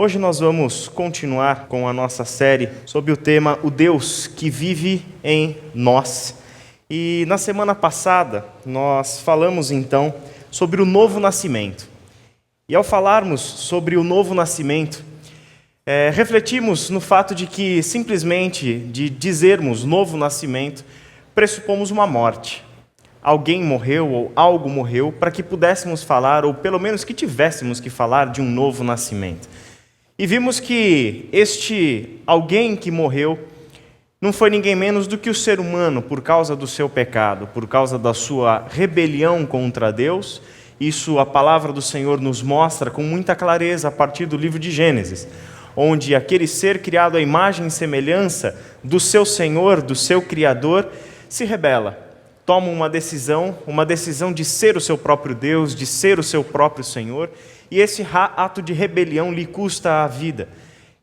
Hoje nós vamos continuar com a nossa série sobre o tema O Deus que vive em nós. E na semana passada nós falamos então sobre o novo nascimento. E ao falarmos sobre o novo nascimento, refletimos no fato de que simplesmente de dizermos novo nascimento, pressupomos uma morte. Alguém morreu ou algo morreu para que pudéssemos falar, ou pelo menos que tivéssemos que falar de um novo nascimento. E vimos que este alguém que morreu não foi ninguém menos do que o ser humano por causa do seu pecado, por causa da sua rebelião contra Deus. Isso a palavra do Senhor nos mostra com muita clareza a partir do livro de Gênesis, onde aquele ser criado à imagem e semelhança do seu Senhor, do seu Criador, se rebela. Toma uma decisão de ser o seu próprio Deus, de ser o seu próprio Senhor, e esse ato de rebelião lhe custa a vida.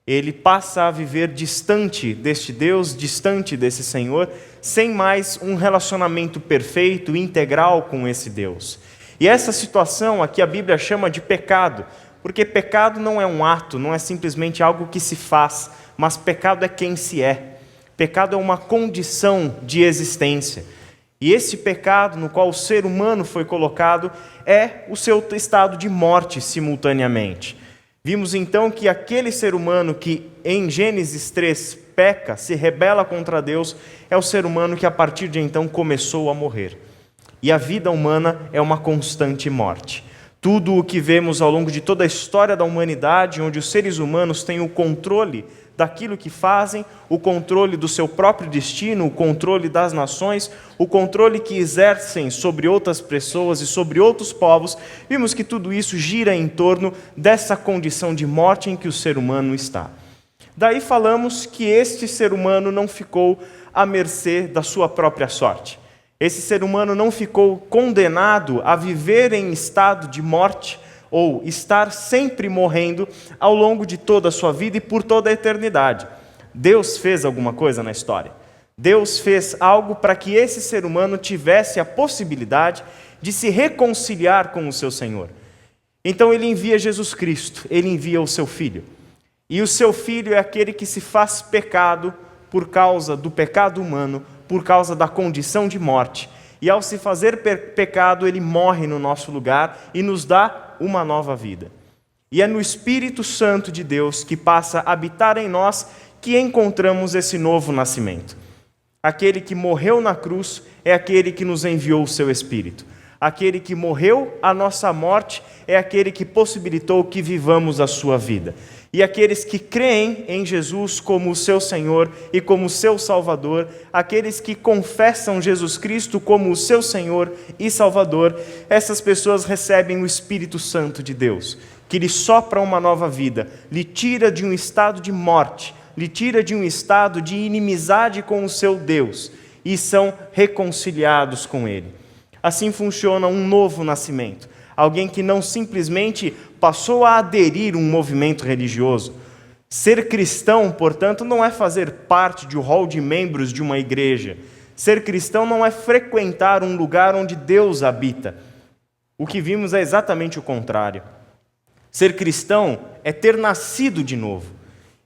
Ele passa a viver distante deste Deus, distante desse Senhor, sem mais um relacionamento perfeito, integral com esse Deus. E essa situação aqui a Bíblia chama de pecado, porque pecado não é um ato, não é simplesmente algo que se faz, mas pecado é quem se é. Pecado é uma condição de existência. E esse pecado no qual o ser humano foi colocado é o seu estado de morte simultaneamente. Vimos então que aquele ser humano que em Gênesis 3 peca, se rebela contra Deus, é o ser humano que a partir de então começou a morrer. E a vida humana é uma constante morte. Tudo o que vemos ao longo de toda a história da humanidade, onde os seres humanos têm o controle daquilo que fazem, o controle do seu próprio destino, o controle das nações, o controle que exercem sobre outras pessoas e sobre outros povos, vimos que tudo isso gira em torno dessa condição de morte em que o ser humano está. Daí falamos que este ser humano não ficou à mercê da sua própria sorte. Esse ser humano não ficou condenado a viver em estado de morte, ou estar sempre morrendo ao longo de toda a sua vida e por toda a eternidade. Deus fez alguma coisa na história. Deus fez algo para que esse ser humano tivesse a possibilidade de se reconciliar com o seu Senhor. Então ele envia Jesus Cristo, ele envia o seu Filho. E o seu Filho é aquele que se faz pecado por causa do pecado humano, por causa da condição de morte. E ao se fazer pecado, ele morre no nosso lugar e nos dá uma nova vida. E é no Espírito Santo de Deus que passa a habitar em nós que encontramos esse novo nascimento. Aquele que morreu na cruz é aquele que nos enviou o seu Espírito. Aquele que morreu a nossa morte é aquele que possibilitou que vivamos a sua vida. E aqueles que creem em Jesus como o seu Senhor e como o seu Salvador, aqueles que confessam Jesus Cristo como o seu Senhor e Salvador, essas pessoas recebem o Espírito Santo de Deus, que lhe sopra uma nova vida, lhe tira de um estado de morte, lhe tira de um estado de inimizade com o seu Deus, e são reconciliados com Ele. Assim funciona um novo nascimento. Alguém que não simplesmente passou a aderir a um movimento religioso. Ser cristão, portanto, não é fazer parte de um hall de membros de uma igreja. Ser cristão não é frequentar um lugar onde Deus habita. O que vimos é exatamente o contrário. Ser cristão é ter nascido de novo.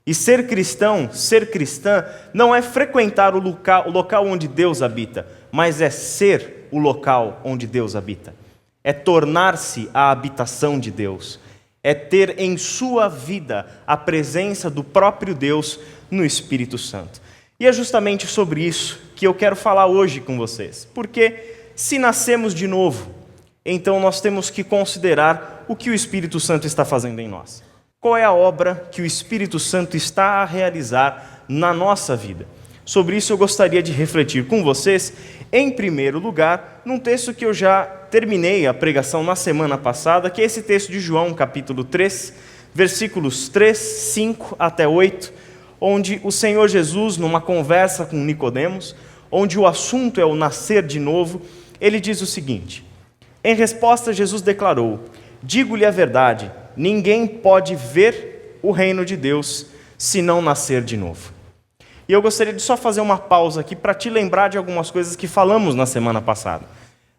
E ser cristão, ser cristã, não é frequentar o local onde Deus habita, mas é ser o local onde Deus habita. É tornar-se a habitação de Deus. É ter em sua vida a presença do próprio Deus no Espírito Santo. E é justamente sobre isso que eu quero falar hoje com vocês. Porque se nascemos de novo, então nós temos que considerar o que o Espírito Santo está fazendo em nós. Qual é a obra que o Espírito Santo está a realizar na nossa vida? Sobre isso eu gostaria de refletir com vocês, em primeiro lugar, num texto que eu já terminei a pregação na semana passada, que é esse texto de João, capítulo 3, versículos 3, 5 até 8, onde o Senhor Jesus, numa conversa com Nicodemos, onde o assunto é o nascer de novo, ele diz o seguinte: em resposta, Jesus declarou: digo-lhe a verdade, ninguém pode ver o reino de Deus se não nascer de novo. E eu gostaria de só fazer uma pausa aqui para te lembrar de algumas coisas que falamos na semana passada.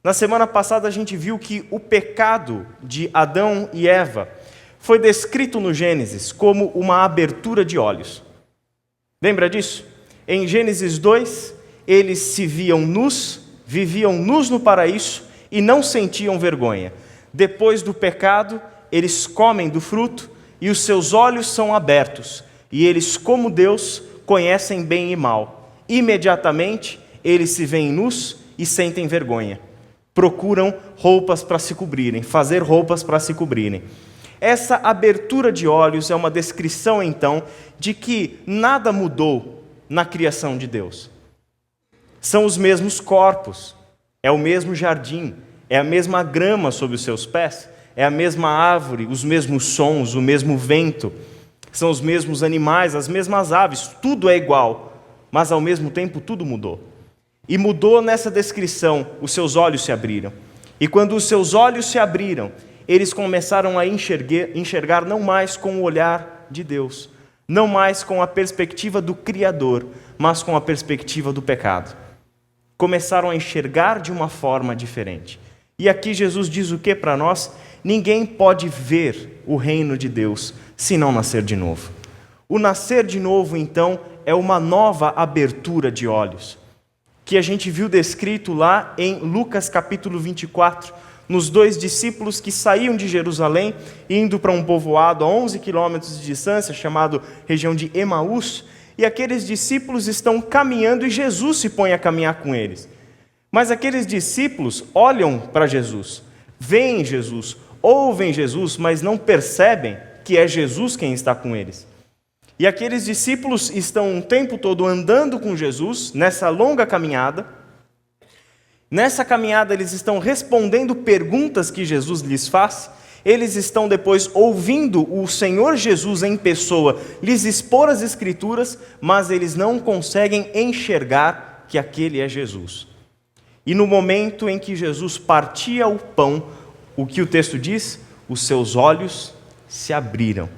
Na semana passada a gente viu que o pecado de Adão e Eva foi descrito no Gênesis como uma abertura de olhos. Lembra disso? Em Gênesis 2, eles se viam nus, viviam nus no paraíso e não sentiam vergonha. Depois do pecado, eles comem do fruto e os seus olhos são abertos. E eles, como Deus, conhecem bem e mal. Imediatamente, eles se veem nus e sentem vergonha. Procuram roupas para se cobrirem, fazer roupas para se cobrirem. Essa abertura de olhos é uma descrição, então, de que nada mudou na criação de Deus. São os mesmos corpos, é o mesmo jardim, é a mesma grama sob os seus pés, é a mesma árvore, os mesmos sons, o mesmo vento, são os mesmos animais, as mesmas aves, tudo é igual, mas ao mesmo tempo tudo mudou. E mudou nessa descrição, os seus olhos se abriram. E quando os seus olhos se abriram, eles começaram a enxergar não mais com o olhar de Deus, não mais com a perspectiva do Criador, mas com a perspectiva do pecado. Começaram a enxergar de uma forma diferente. E aqui Jesus diz o que para nós? Ninguém pode ver o reino de Deus se não nascer de novo. O nascer de novo, então, é uma nova abertura de olhos, que a gente viu descrito lá em Lucas capítulo 24, nos 2 discípulos que saíam de Jerusalém, indo para um povoado a 11 quilômetros de distância, chamado região de Emaús, e aqueles discípulos estão caminhando e Jesus se põe a caminhar com eles. Mas aqueles discípulos olham para Jesus, veem Jesus, ouvem Jesus, mas não percebem que é Jesus quem está com eles. E aqueles discípulos estão um tempo todo andando com Jesus, nessa longa caminhada. Nessa caminhada eles estão respondendo perguntas que Jesus lhes faz, eles estão depois ouvindo o Senhor Jesus em pessoa lhes expor as Escrituras, mas eles não conseguem enxergar que aquele é Jesus. E no momento em que Jesus partia o pão, o que o texto diz? Os seus olhos se abriram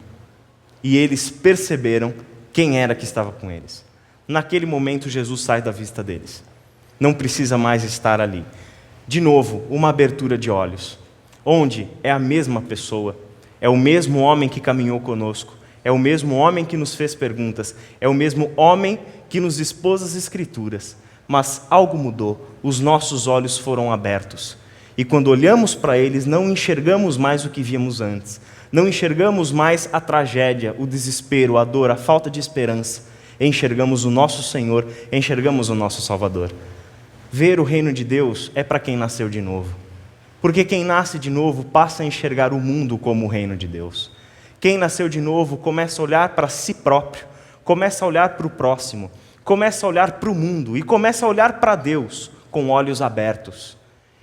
e eles perceberam quem era que estava com eles. Naquele momento Jesus sai da vista deles. Não precisa mais estar ali. De novo, uma abertura de olhos, onde é a mesma pessoa, é o mesmo homem que caminhou conosco, é o mesmo homem que nos fez perguntas, é o mesmo homem que nos expôs as Escrituras, mas algo mudou, os nossos olhos foram abertos, e quando olhamos para eles, não enxergamos mais o que víamos antes, não enxergamos mais a tragédia, o desespero, a dor, a falta de esperança, enxergamos o nosso Senhor, enxergamos o nosso Salvador. Ver o reino de Deus é para quem nasceu de novo. Porque quem nasce de novo passa a enxergar o mundo como o reino de Deus. Quem nasceu de novo começa a olhar para si próprio, começa a olhar para o próximo, começa a olhar para o mundo e começa a olhar para Deus com olhos abertos.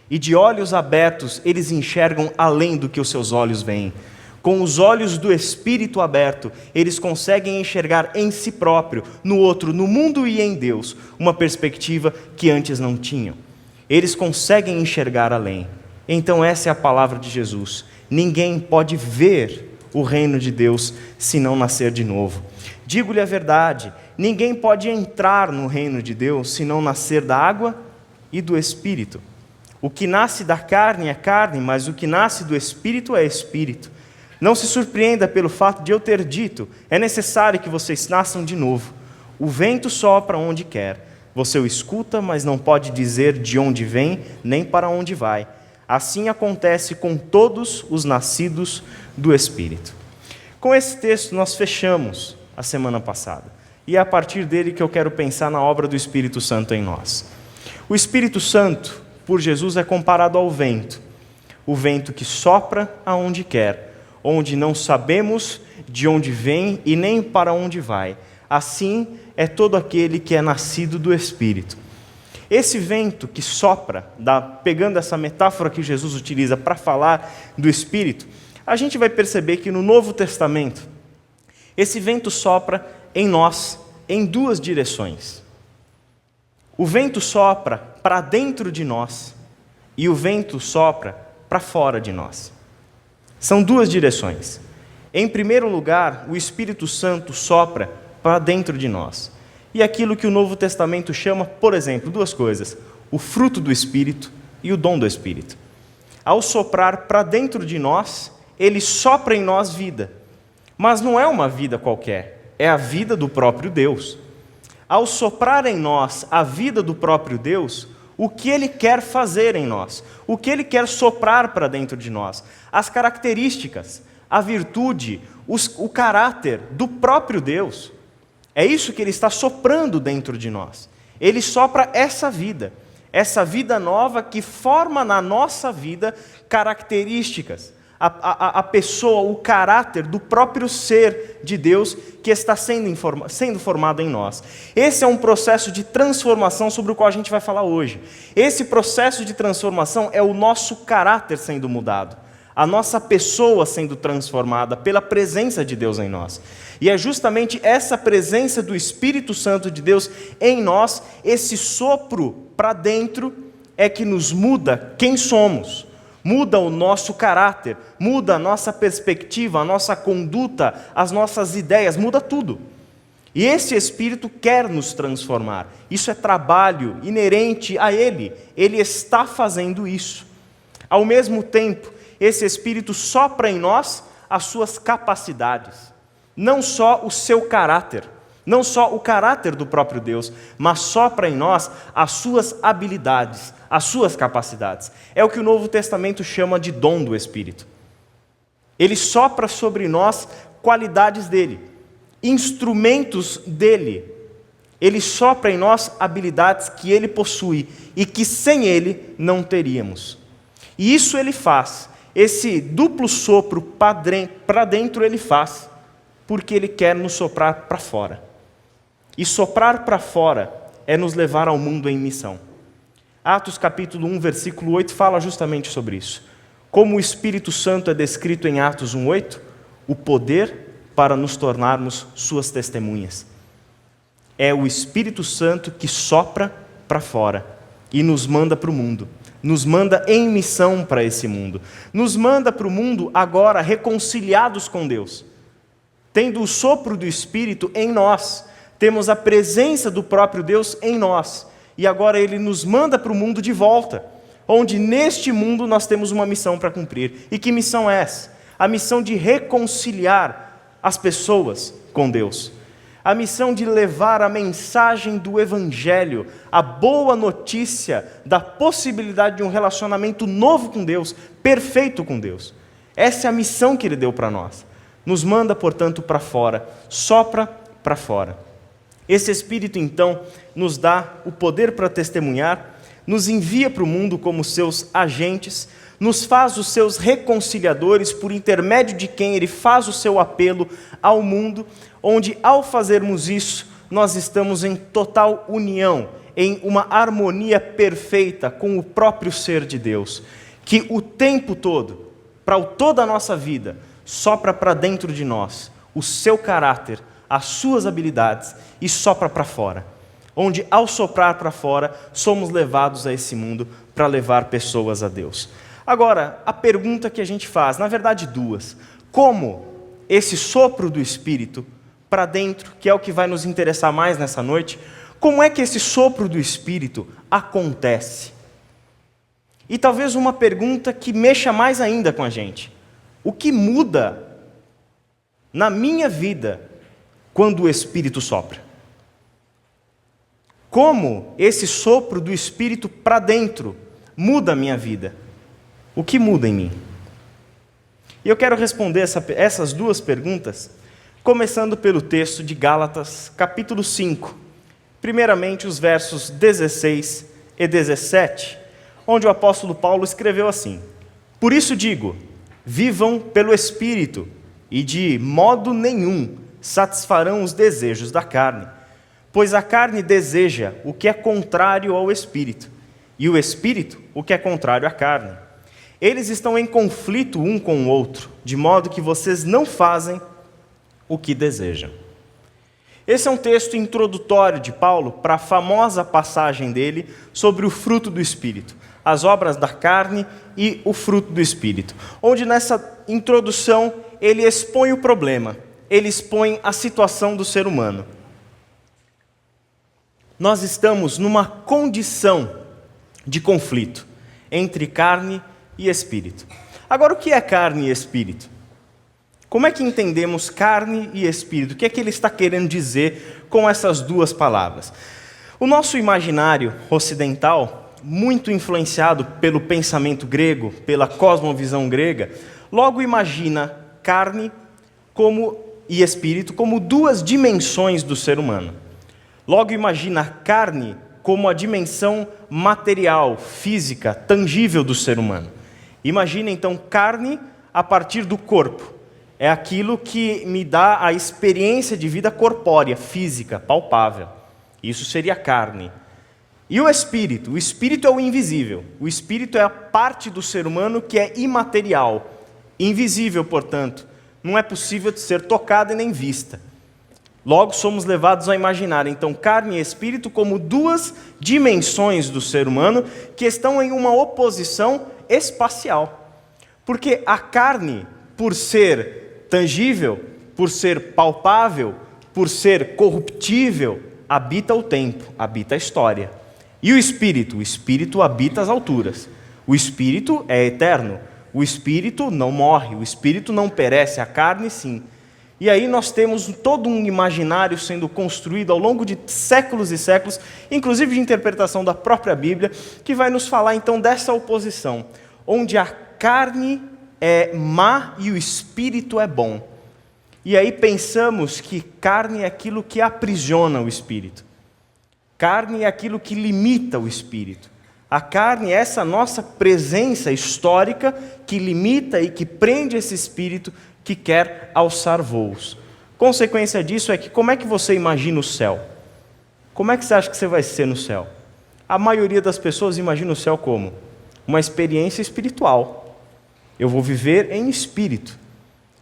E de olhos abertos eles enxergam além do que os seus olhos veem. Com os olhos do Espírito aberto, eles conseguem enxergar em si próprio, no outro, no mundo e em Deus, uma perspectiva que antes não tinham. Eles conseguem enxergar além. Então essa é a palavra de Jesus. Ninguém pode ver o reino de Deus se não nascer de novo. Digo-lhe a verdade, ninguém pode entrar no reino de Deus se não nascer da água e do Espírito. O que nasce da carne é carne, mas o que nasce do Espírito é Espírito. Não se surpreenda pelo fato de eu ter dito, é necessário que vocês nasçam de novo. O vento sopra onde quer. Você o escuta, mas não pode dizer de onde vem, nem para onde vai. Assim acontece com todos os nascidos do Espírito. Com esse texto nós fechamos a semana passada. E é a partir dele que eu quero pensar na obra do Espírito Santo em nós. O Espírito Santo, por Jesus, é comparado ao vento. O vento que sopra aonde quer, onde não sabemos de onde vem e nem para onde vai. Assim é todo aquele que é nascido do Espírito. Esse vento que sopra, pegando essa metáfora que Jesus utiliza para falar do Espírito, a gente vai perceber que no Novo Testamento, esse vento sopra em nós em 2 direções. O vento sopra para dentro de nós e o vento sopra para fora de nós. São 2 direções. Em primeiro lugar, o Espírito Santo sopra para dentro de nós. E aquilo que o Novo Testamento chama, por exemplo, 2 coisas: o fruto do Espírito e o dom do Espírito. Ao soprar para dentro de nós, ele sopra em nós vida. Mas não é uma vida qualquer, é a vida do próprio Deus. Ao soprar em nós a vida do próprio Deus, o que Ele quer fazer em nós, o que Ele quer soprar para dentro de nós, as características, a virtude, o caráter do próprio Deus. É isso que Ele está soprando dentro de nós. Ele sopra essa vida nova que forma na nossa vida características, a pessoa, o caráter do próprio ser de Deus que está sendo formado em nós. Esse é um processo de transformação sobre o qual a gente vai falar hoje. Esse processo de transformação é o nosso caráter sendo mudado, a nossa pessoa sendo transformada pela presença de Deus em nós. E é justamente essa presença do Espírito Santo de Deus em nós, esse sopro para dentro, é que nos muda quem somos. Muda o nosso caráter, muda a nossa perspectiva, a nossa conduta, as nossas ideias, muda tudo. E esse Espírito quer nos transformar. Isso é trabalho inerente a Ele. Ele está fazendo isso. Ao mesmo tempo, esse Espírito sopra em nós as suas capacidades. Não só o seu caráter, não só o caráter do próprio Deus, mas sopra em nós as suas habilidades, as suas capacidades. É o que o Novo Testamento chama de dom do Espírito. Ele sopra sobre nós qualidades dele, instrumentos dele. Ele sopra em nós habilidades que ele possui e que sem ele não teríamos. E isso ele faz, esse duplo sopro para dentro ele faz, porque ele quer nos soprar para fora. E soprar para fora é nos levar ao mundo em missão. Atos capítulo 1, versículo 8 fala justamente sobre isso. Como o Espírito Santo é descrito em Atos 1:8, o poder para nos tornarmos suas testemunhas. É o Espírito Santo que sopra para fora e nos manda para o mundo. Nos manda em missão para esse mundo. Nos manda para o mundo agora reconciliados com Deus. Tendo o sopro do Espírito em nós, temos a presença do próprio Deus em nós. E agora Ele nos manda para o mundo de volta, onde neste mundo nós temos uma missão para cumprir. E que missão é essa? A missão de reconciliar as pessoas com Deus. A missão de levar a mensagem do Evangelho, a boa notícia da possibilidade de um relacionamento novo com Deus, perfeito com Deus. Essa é a missão que Ele deu para nós. Nos manda, portanto, para fora, sopra para fora. Esse Espírito, então, nos dá o poder para testemunhar, nos envia para o mundo como seus agentes, nos faz os seus reconciliadores, por intermédio de quem Ele faz o seu apelo ao mundo, onde, ao fazermos isso, nós estamos em total união, em uma harmonia perfeita com o próprio ser de Deus, que o tempo todo, para toda a nossa vida, sopra para dentro de nós o seu caráter, as suas habilidades e sopra para fora. Onde, ao soprar para fora, somos levados a esse mundo para levar pessoas a Deus. Agora, a pergunta que a gente faz, na verdade duas. Como esse sopro do Espírito para dentro, que é o que vai nos interessar mais nessa noite, como é que esse sopro do Espírito acontece? E talvez uma pergunta que mexa mais ainda com a gente. O que muda na minha vida quando o Espírito sopra? Como esse sopro do Espírito para dentro muda a minha vida? O que muda em mim? E eu quero responder essas duas perguntas, começando pelo texto de Gálatas, capítulo 5. Primeiramente, os versos 16 e 17, onde o apóstolo Paulo escreveu assim: Por isso digo, vivam pelo Espírito, e de modo nenhum satisfarão os desejos da carne. Pois a carne deseja o que é contrário ao Espírito, e o Espírito o que é contrário à carne. Eles estão em conflito um com o outro, de modo que vocês não fazem o que desejam. Esse é um texto introdutório de Paulo para a famosa passagem dele sobre o fruto do Espírito, as obras da carne e o fruto do Espírito, onde nessa introdução ele expõe o problema, ele expõe a situação do ser humano. Nós estamos numa condição de conflito entre carne e espírito. Agora, o que é carne e espírito? Como é que entendemos carne e espírito? O que é que ele está querendo dizer com essas duas palavras? O nosso imaginário ocidental, muito influenciado pelo pensamento grego, pela cosmovisão grega, logo imagina carne e espírito como duas dimensões do ser humano. Logo imagina a carne como a dimensão material, física, tangível do ser humano. Imagina então carne a partir do corpo. É aquilo que me dá a experiência de vida corpórea, física, palpável. Isso seria carne. E o espírito? O espírito é o invisível. O espírito é a parte do ser humano que é imaterial, invisível, portanto. Não é possível de ser tocada e nem vista. Logo, somos levados a imaginar, então, carne e espírito como duas dimensões do ser humano que estão em uma oposição espacial. Porque a carne, por ser tangível, por ser palpável, por ser corruptível, habita o tempo, habita a história. E o espírito habita as alturas. O espírito é eterno. O espírito não morre, o espírito não perece, a carne sim. E aí nós temos todo um imaginário sendo construído ao longo de séculos e séculos, inclusive de interpretação da própria Bíblia, que vai nos falar então dessa oposição, onde a carne é má e o espírito é bom. E aí pensamos que carne é aquilo que aprisiona o espírito. Carne é aquilo que limita o espírito. A carne é essa nossa presença histórica que limita e que prende esse espírito que quer alçar voos. Consequência disso é que como é que você imagina o céu? Como é que você acha que você vai ser no céu? A maioria das pessoas imagina o céu como? Uma experiência espiritual. Eu vou viver em espírito.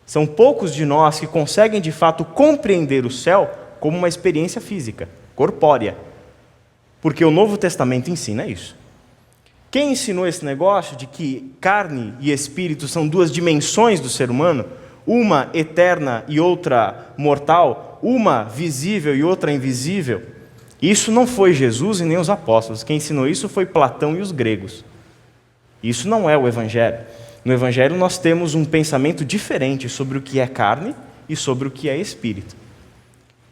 São poucos de nós que conseguem de fato compreender o céu como uma experiência física, corpórea. Porque o Novo Testamento ensina isso. Quem ensinou esse negócio de que carne e espírito são duas dimensões do ser humano, uma eterna e outra mortal, uma visível e outra invisível? Isso não foi Jesus e nem os apóstolos. Quem ensinou isso foi Platão e os gregos. Isso não é o Evangelho. No Evangelho nós temos um pensamento diferente sobre o que é carne e sobre o que é espírito.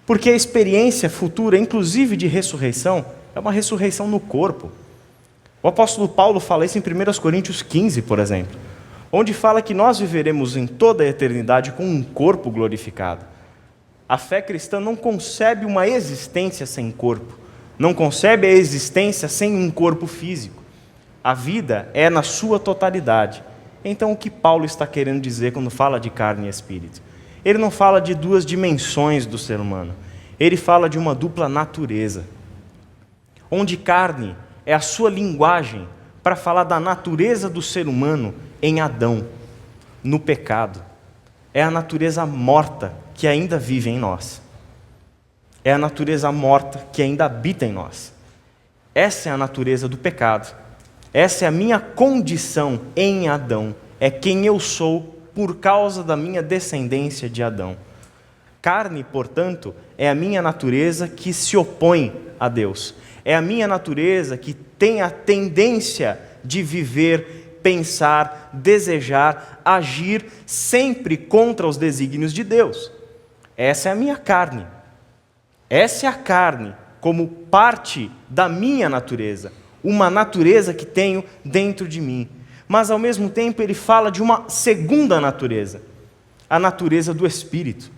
Porque a experiência futura, inclusive de ressurreição, é uma ressurreição no corpo. O apóstolo Paulo fala isso em 1 Coríntios 15, por exemplo, onde fala que nós viveremos em toda a eternidade com um corpo glorificado. A fé cristã não concebe uma existência sem corpo, não concebe a existência sem um corpo físico. A vida é na sua totalidade. Então, o que Paulo está querendo dizer quando fala de carne e espírito? Ele não fala de duas dimensões do ser humano, ele fala de uma dupla natureza, onde carne é a sua linguagem para falar da natureza do ser humano em Adão, no pecado. É a natureza morta que ainda vive em nós. É a natureza morta que ainda habita em nós. Essa é a natureza do pecado. Essa é a minha condição em Adão. É quem eu sou por causa da minha descendência de Adão. Carne, portanto, é a minha natureza que se opõe a Deus. É a minha natureza que tem a tendência de viver, pensar, desejar, agir sempre contra os desígnios de Deus. Essa é a minha carne. Essa é a carne como parte da minha natureza, uma natureza que tenho dentro de mim. Mas, ao mesmo tempo, ele fala de uma segunda natureza, a natureza do Espírito,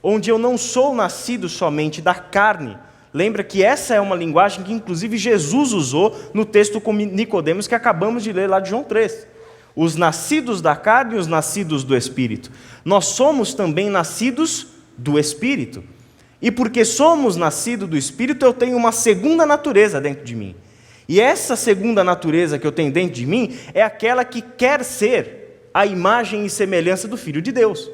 onde eu não sou nascido somente da carne. Lembra que essa é uma linguagem que, inclusive, Jesus usou no texto com Nicodemos que acabamos de ler lá de João 3. Os nascidos da carne e os nascidos do Espírito. Nós somos também nascidos do Espírito. E porque somos nascidos do Espírito, eu tenho uma segunda natureza dentro de mim. E essa segunda natureza que eu tenho dentro de mim é aquela que quer ser a imagem e semelhança do Filho de Deus.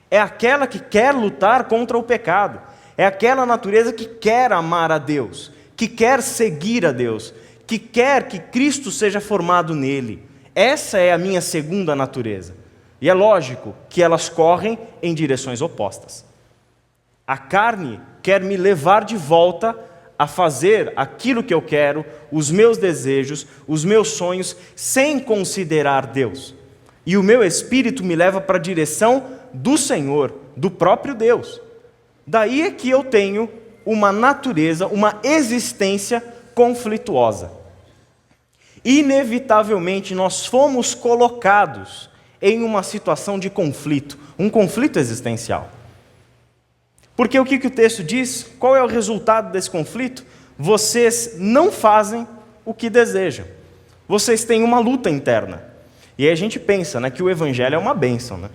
É aquela que quer lutar contra o pecado. É aquela natureza que quer amar a Deus, que quer seguir a Deus, que quer que Cristo seja formado nele. Essa é a minha segunda natureza. E é lógico que elas correm em direções opostas. A carne quer me levar de volta a fazer aquilo que eu quero, os meus desejos, os meus sonhos, sem considerar Deus. E o meu espírito me leva para a direção do Senhor, do próprio Deus. Daí é que eu tenho uma natureza, uma existência conflituosa. Inevitavelmente nós fomos colocados em uma situação de conflito, um conflito existencial. Porque o que o texto diz? Qual é o resultado desse conflito? Vocês não fazem o que desejam. Vocês têm uma luta interna. E aí a gente pensa, né, que o evangelho é uma bênção, né?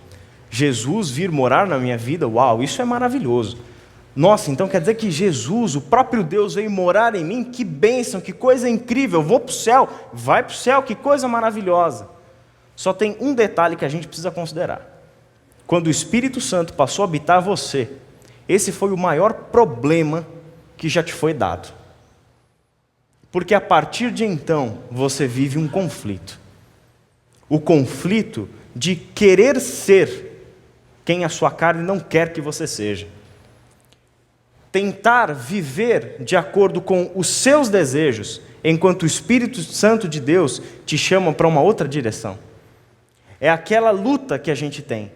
Jesus vir morar na minha vida, uau, isso é maravilhoso. Nossa, então quer dizer que Jesus, o próprio Deus, veio morar em mim? Que bênção, que coisa incrível, eu vou para o céu, vai para o céu, que coisa maravilhosa. Só tem um detalhe que a gente precisa considerar. Quando o Espírito Santo passou a habitar você, esse foi o maior problema que já te foi dado. Porque a partir de então, você vive um conflito. O conflito de querer ser quem a sua carne não quer que você seja. Tentar viver de acordo com os seus desejos, enquanto o Espírito Santo de Deus te chama para uma outra direção. É aquela luta que a gente tem,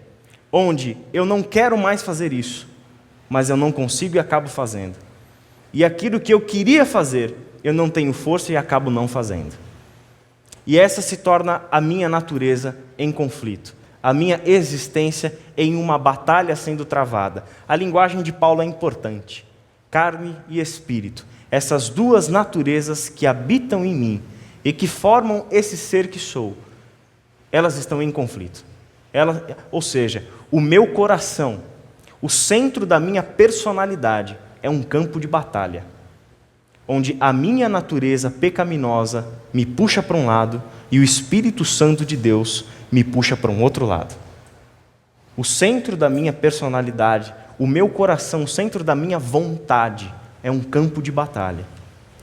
onde eu não quero mais fazer isso, mas eu não consigo e acabo fazendo. E aquilo que eu queria fazer, eu não tenho força e acabo não fazendo. E essa se torna a minha natureza em conflito, a minha existência em uma batalha sendo travada. A linguagem de Paulo é importante. Carne e espírito, essas duas naturezas que habitam em mim e que formam esse ser que sou, elas estão em conflito. Ou seja, o meu coração, o centro da minha personalidade, é um campo de batalha, onde a minha natureza pecaminosa me puxa para um lado e o Espírito Santo de Deus me puxa para um outro lado. O centro da minha personalidade, o meu coração, o centro da minha vontade, é um campo de batalha.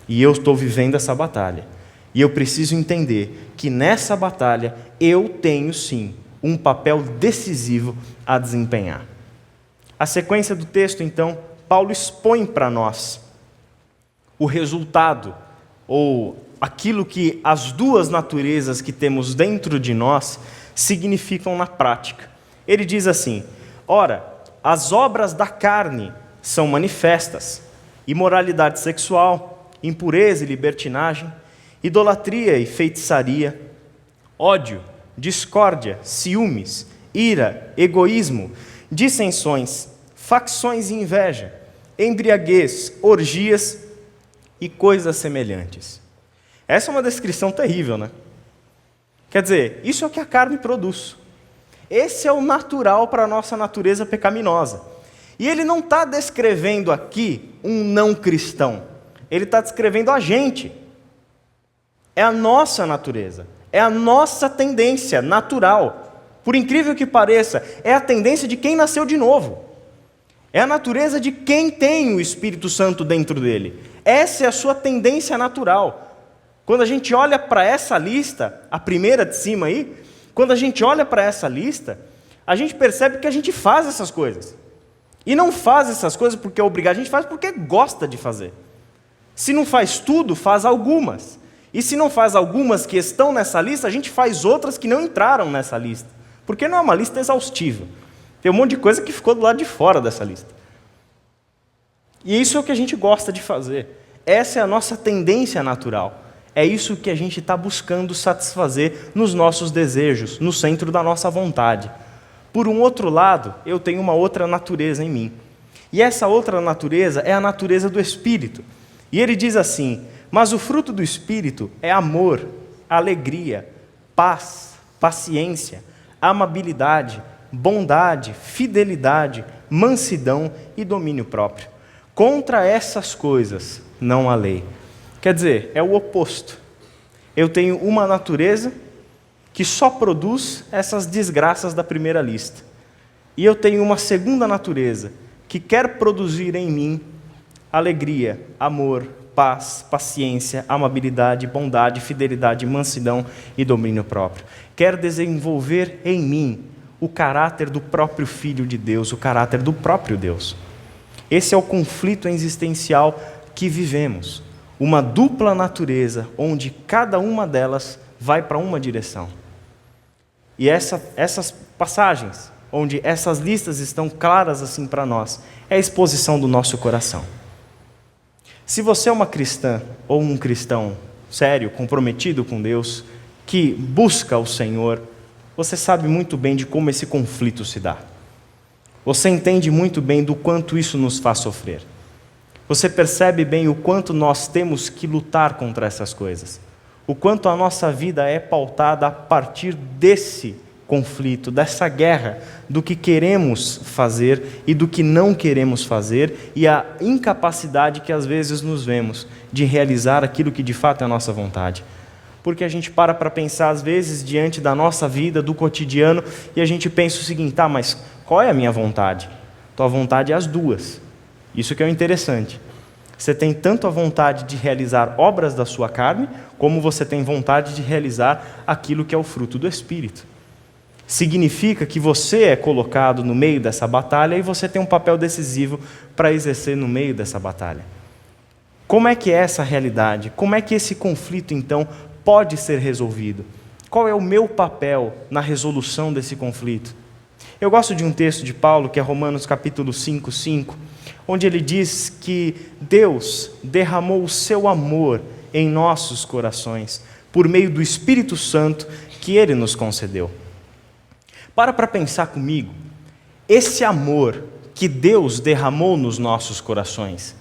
E eu estou vivendo essa batalha. E eu preciso entender que nessa batalha eu tenho sim um papel decisivo a desempenhar. A sequência do texto, então, Paulo expõe para nós o resultado, ou aquilo que as duas naturezas que temos dentro de nós significam na prática. Ele diz assim: ora, as obras da carne são manifestas: imoralidade sexual, impureza e libertinagem, idolatria e feitiçaria, ódio, discórdia, ciúmes, ira, egoísmo, dissensões, facções e inveja, embriaguez, orgias e coisas semelhantes. Essa é uma descrição terrível, né? Quer dizer, isso é o que a carne produz. Esse é o natural para a nossa natureza pecaminosa. E ele não está descrevendo aqui um não cristão. Ele está descrevendo a gente. É a nossa natureza. É a nossa tendência natural. Por incrível que pareça, é a tendência de quem nasceu de novo. É a natureza de quem tem o Espírito Santo dentro dele. Essa é a sua tendência natural. Quando a gente olha para essa lista, a primeira de cima aí, quando a gente olha para essa lista, a gente percebe que a gente faz essas coisas. E não faz essas coisas porque é obrigado, a gente faz porque gosta de fazer. Se não faz tudo, faz algumas. E se não faz algumas que estão nessa lista, a gente faz outras que não entraram nessa lista. Porque não é uma lista exaustiva. Tem um monte de coisa que ficou do lado de fora dessa lista. E isso é o que a gente gosta de fazer. Essa é a nossa tendência natural. É isso que a gente está buscando satisfazer nos nossos desejos, no centro da nossa vontade. Por um outro lado, eu tenho uma outra natureza em mim. E essa outra natureza é a natureza do Espírito. E ele diz assim: mas o fruto do Espírito é amor, alegria, paz, paciência, amabilidade, bondade, fidelidade, mansidão e domínio próprio. Contra essas coisas não há lei. Quer dizer, é o oposto. Eu tenho uma natureza que só produz essas desgraças da primeira lista. E eu tenho uma segunda natureza que quer produzir em mim alegria, amor, paz, paciência, amabilidade, bondade, fidelidade, mansidão e domínio próprio. Quer desenvolver em mim o caráter do próprio Filho de Deus, o caráter do próprio Deus. Esse é o conflito existencial que vivemos. Uma dupla natureza, onde cada uma delas vai para uma direção. E essas passagens, onde essas listas estão claras assim para nós, é a exposição do nosso coração. Se você é uma cristã ou um cristão sério, comprometido com Deus, que busca o Senhor, você sabe muito bem de como esse conflito se dá. Você entende muito bem do quanto isso nos faz sofrer. Você percebe bem o quanto nós temos que lutar contra essas coisas. O quanto a nossa vida é pautada a partir desse conflito, dessa guerra, do que queremos fazer e do que não queremos fazer, e a incapacidade que às vezes nos vemos de realizar aquilo que de fato é a nossa vontade. Porque a gente para pensar às vezes diante da nossa vida, do cotidiano, e a gente pensa o seguinte: tá, mas qual é a minha vontade? Tua vontade é as duas. Isso que é o interessante. Você tem tanto a vontade de realizar obras da sua carne, como você tem vontade de realizar aquilo que é o fruto do Espírito. Significa que você é colocado no meio dessa batalha e você tem um papel decisivo para exercer no meio dessa batalha. Como é que é essa realidade? Como é que esse conflito, então, pode ser resolvido? Qual é o meu papel na resolução desse conflito? Eu gosto de um texto de Paulo, que é Romanos capítulo 5:5, onde ele diz que Deus derramou o seu amor em nossos corações, por meio do Espírito Santo que Ele nos concedeu. Para pensar comigo, esse amor que Deus derramou nos nossos corações,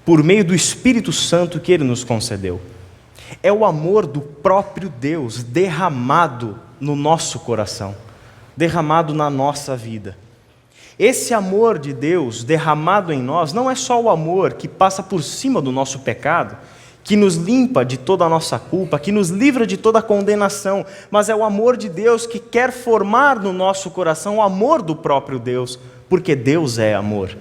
por meio do Espírito Santo que Ele nos concedeu, é o amor do próprio Deus derramado no nosso coração, derramado na nossa vida. Esse amor de Deus derramado em nós não é só o amor que passa por cima do nosso pecado, que nos limpa de toda a nossa culpa, que nos livra de toda a condenação, mas é o amor de Deus que quer formar no nosso coração o amor do próprio Deus, porque Deus é amor.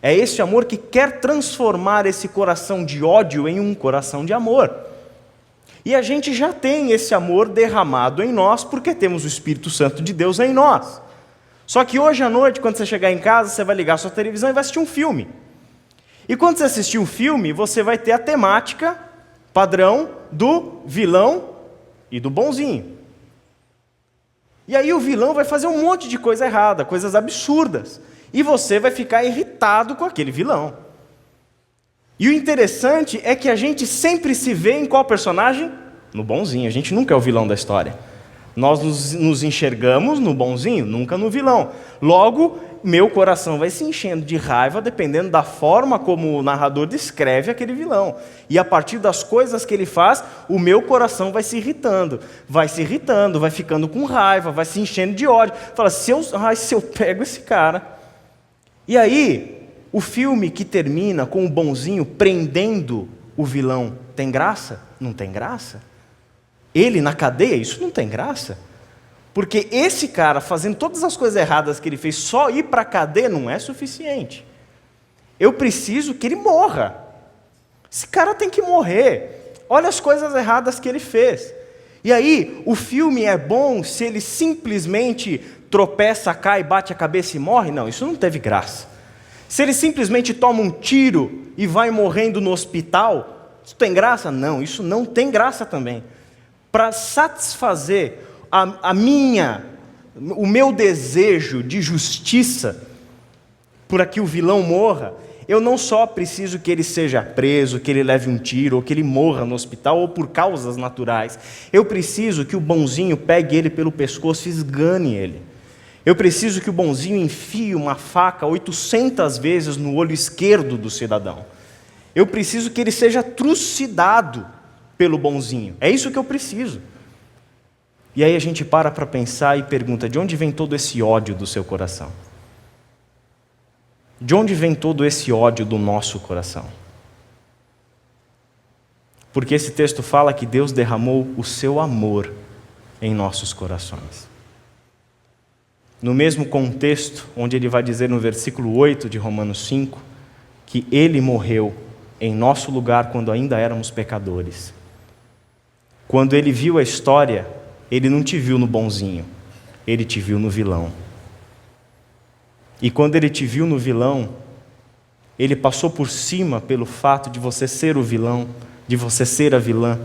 É esse amor que quer transformar esse coração de ódio em um coração de amor. E a gente já tem esse amor derramado em nós, porque temos o Espírito Santo de Deus em nós. Só que hoje à noite, quando você chegar em casa, você vai ligar sua televisão e vai assistir um filme. E quando você assistir um filme, você vai ter a temática padrão do vilão e do bonzinho. E aí o vilão vai fazer um monte de coisa errada, coisas absurdas. E você vai ficar irritado com aquele vilão. E o interessante é que a gente sempre se vê em qual personagem? No bonzinho. A gente nunca é o vilão da história. Nós nos enxergamos no bonzinho, nunca no vilão. Logo, meu coração vai se enchendo de raiva dependendo da forma como o narrador descreve aquele vilão. E a partir das coisas que ele faz, o meu coração vai se irritando, vai ficando com raiva, vai se enchendo de ódio. Fala, se eu pego esse cara. E aí, o filme que termina com o bonzinho prendendo o vilão, tem graça? Não tem graça? Ele na cadeia, isso não tem graça. Porque esse cara, fazendo todas as coisas erradas que ele fez, só ir para a cadeia não é suficiente. Eu preciso que ele morra. Esse cara tem que morrer. Olha as coisas erradas que ele fez. E aí, o filme é bom se ele simplesmente tropeça, cai, bate a cabeça e morre? Não, isso não teve graça. Se ele simplesmente toma um tiro e vai morrendo no hospital, isso tem graça? Não, isso não tem graça também. Para satisfazer o meu desejo de justiça, para que o vilão morra, eu não só preciso que ele seja preso, que ele leve um tiro, ou que ele morra no hospital, ou por causas naturais. Eu preciso que o bonzinho pegue ele pelo pescoço e esgane ele. Eu preciso que o bonzinho enfie uma faca 800 vezes no olho esquerdo do cidadão. Eu preciso que ele seja trucidado pelo bonzinho. É isso que eu preciso. E aí a gente para pensar e pergunta, de onde vem todo esse ódio do seu coração? De onde vem todo esse ódio do nosso coração? Porque esse texto fala que Deus derramou o seu amor em nossos corações. No mesmo contexto, onde ele vai dizer no versículo 8 de Romanos 5, que ele morreu em nosso lugar quando ainda éramos pecadores. Quando ele viu a história, ele não te viu no bonzinho, ele te viu no vilão. E quando ele te viu no vilão, ele passou por cima pelo fato de você ser o vilão, de você ser a vilã,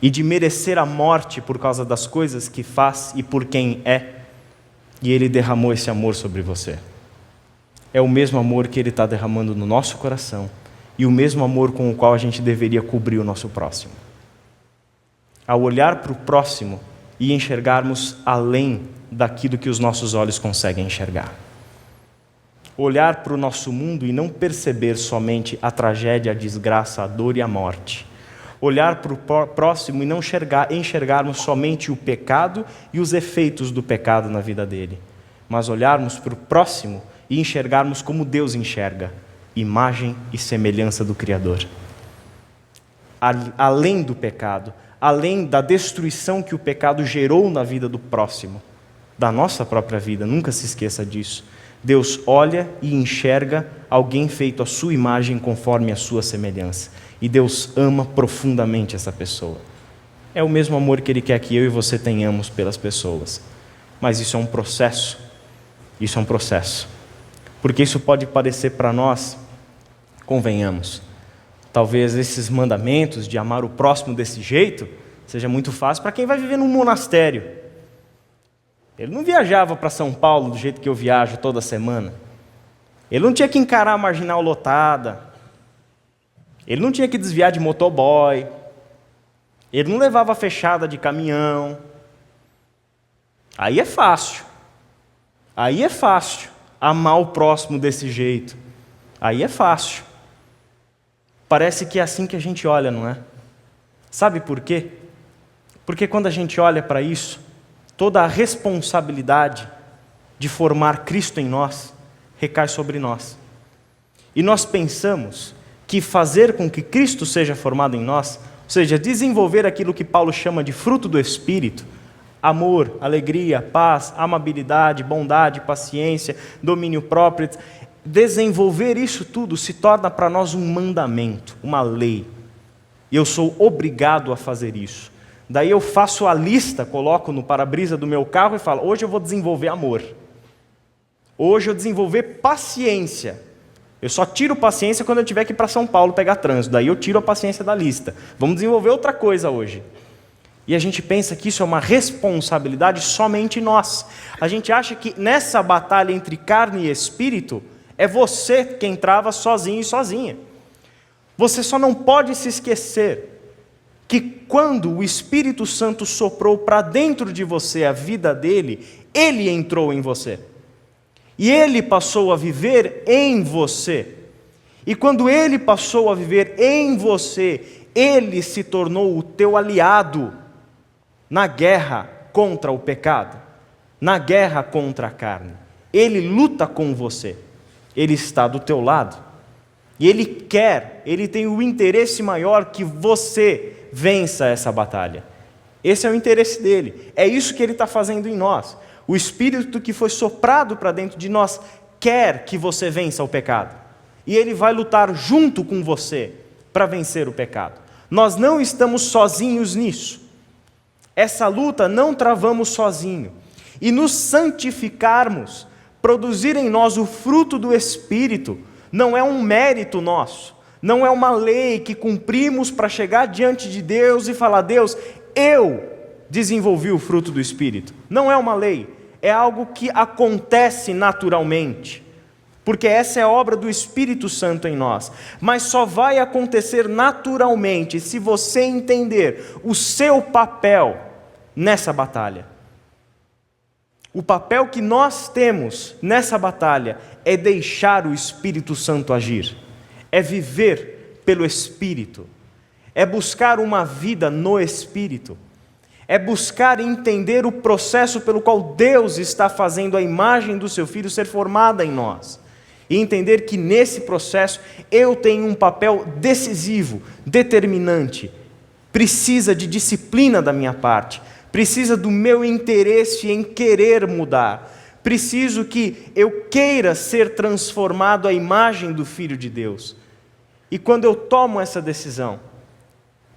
e de merecer a morte por causa das coisas que faz e por quem é, e Ele derramou esse amor sobre você. É o mesmo amor que Ele está derramando no nosso coração e o mesmo amor com o qual a gente deveria cobrir o nosso próximo. Ao olhar para o próximo e enxergarmos além daquilo que os nossos olhos conseguem enxergar. Olhar para o nosso mundo e não perceber somente a tragédia, a desgraça, a dor e a morte. Olhar para o próximo e não enxergarmos somente o pecado e os efeitos do pecado na vida dele, mas olharmos para o próximo e enxergarmos como Deus enxerga, imagem e semelhança do Criador. Além do pecado, além da destruição que o pecado gerou na vida do próximo, da nossa própria vida, nunca se esqueça disso. Deus olha e enxerga alguém feito à sua imagem conforme a sua semelhança. E Deus ama profundamente essa pessoa. É o mesmo amor que Ele quer que eu e você tenhamos pelas pessoas. Mas isso é um processo. Isso é um processo. Porque isso pode parecer para nós, convenhamos, talvez esses mandamentos de amar o próximo desse jeito seja muito fácil para quem vai viver num monastério. Ele não viajava para São Paulo do jeito que eu viajo toda semana. Ele não tinha que encarar a marginal lotada. Ele não tinha que desviar de motoboy. Ele não levava fechada de caminhão. Aí é fácil. Aí é fácil amar o próximo desse jeito. Aí é fácil. Parece que é assim que a gente olha, não é? Sabe por quê? Porque quando a gente olha para isso, toda a responsabilidade de formar Cristo em nós recai sobre nós. E nós pensamos que fazer com que Cristo seja formado em nós, ou seja, desenvolver aquilo que Paulo chama de fruto do Espírito, amor, alegria, paz, amabilidade, bondade, paciência, domínio próprio, desenvolver isso tudo se torna para nós um mandamento, uma lei. E eu sou obrigado a fazer isso. Daí eu faço a lista, coloco no para-brisa do meu carro e falo, hoje eu vou desenvolver amor. Hoje eu vou desenvolver paciência. Eu só tiro paciência quando eu tiver que ir para São Paulo pegar trânsito. Daí eu tiro a paciência da lista. Vamos desenvolver outra coisa hoje. E a gente pensa que isso é uma responsabilidade somente nós. A gente acha que nessa batalha entre carne e espírito, é você quem trava sozinho e sozinha. Você só não pode se esquecer que quando o Espírito Santo soprou para dentro de você a vida dele, ele entrou em você. E ele passou a viver em você. E quando ele passou a viver em você, ele se tornou o teu aliado na guerra contra o pecado, na guerra contra a carne. Ele luta com você. Ele está do teu lado. E ele tem o interesse maior que você vença essa batalha. Esse é o interesse dele. É isso que ele está fazendo em nós. O Espírito que foi soprado para dentro de nós quer que você vença o pecado. E ele vai lutar junto com você para vencer o pecado. Nós não estamos sozinhos nisso. Essa luta não travamos sozinho. E nos santificarmos, produzir em nós o fruto do Espírito, não é um mérito nosso. Não é uma lei que cumprimos para chegar diante de Deus e falar, Deus, eu desenvolvi o fruto do Espírito. Não é uma lei, é algo que acontece naturalmente, porque essa é a obra do Espírito Santo em nós. Mas só vai acontecer naturalmente se você entender o seu papel nessa batalha. O papel que nós temos nessa batalha é deixar o Espírito Santo agir. É viver pelo Espírito, é buscar uma vida no Espírito, é buscar entender o processo pelo qual Deus está fazendo a imagem do seu Filho ser formada em nós, e entender que nesse processo eu tenho um papel decisivo, determinante, precisa de disciplina da minha parte, precisa do meu interesse em querer mudar, preciso que eu queira ser transformado à imagem do Filho de Deus. E quando eu tomo essa decisão,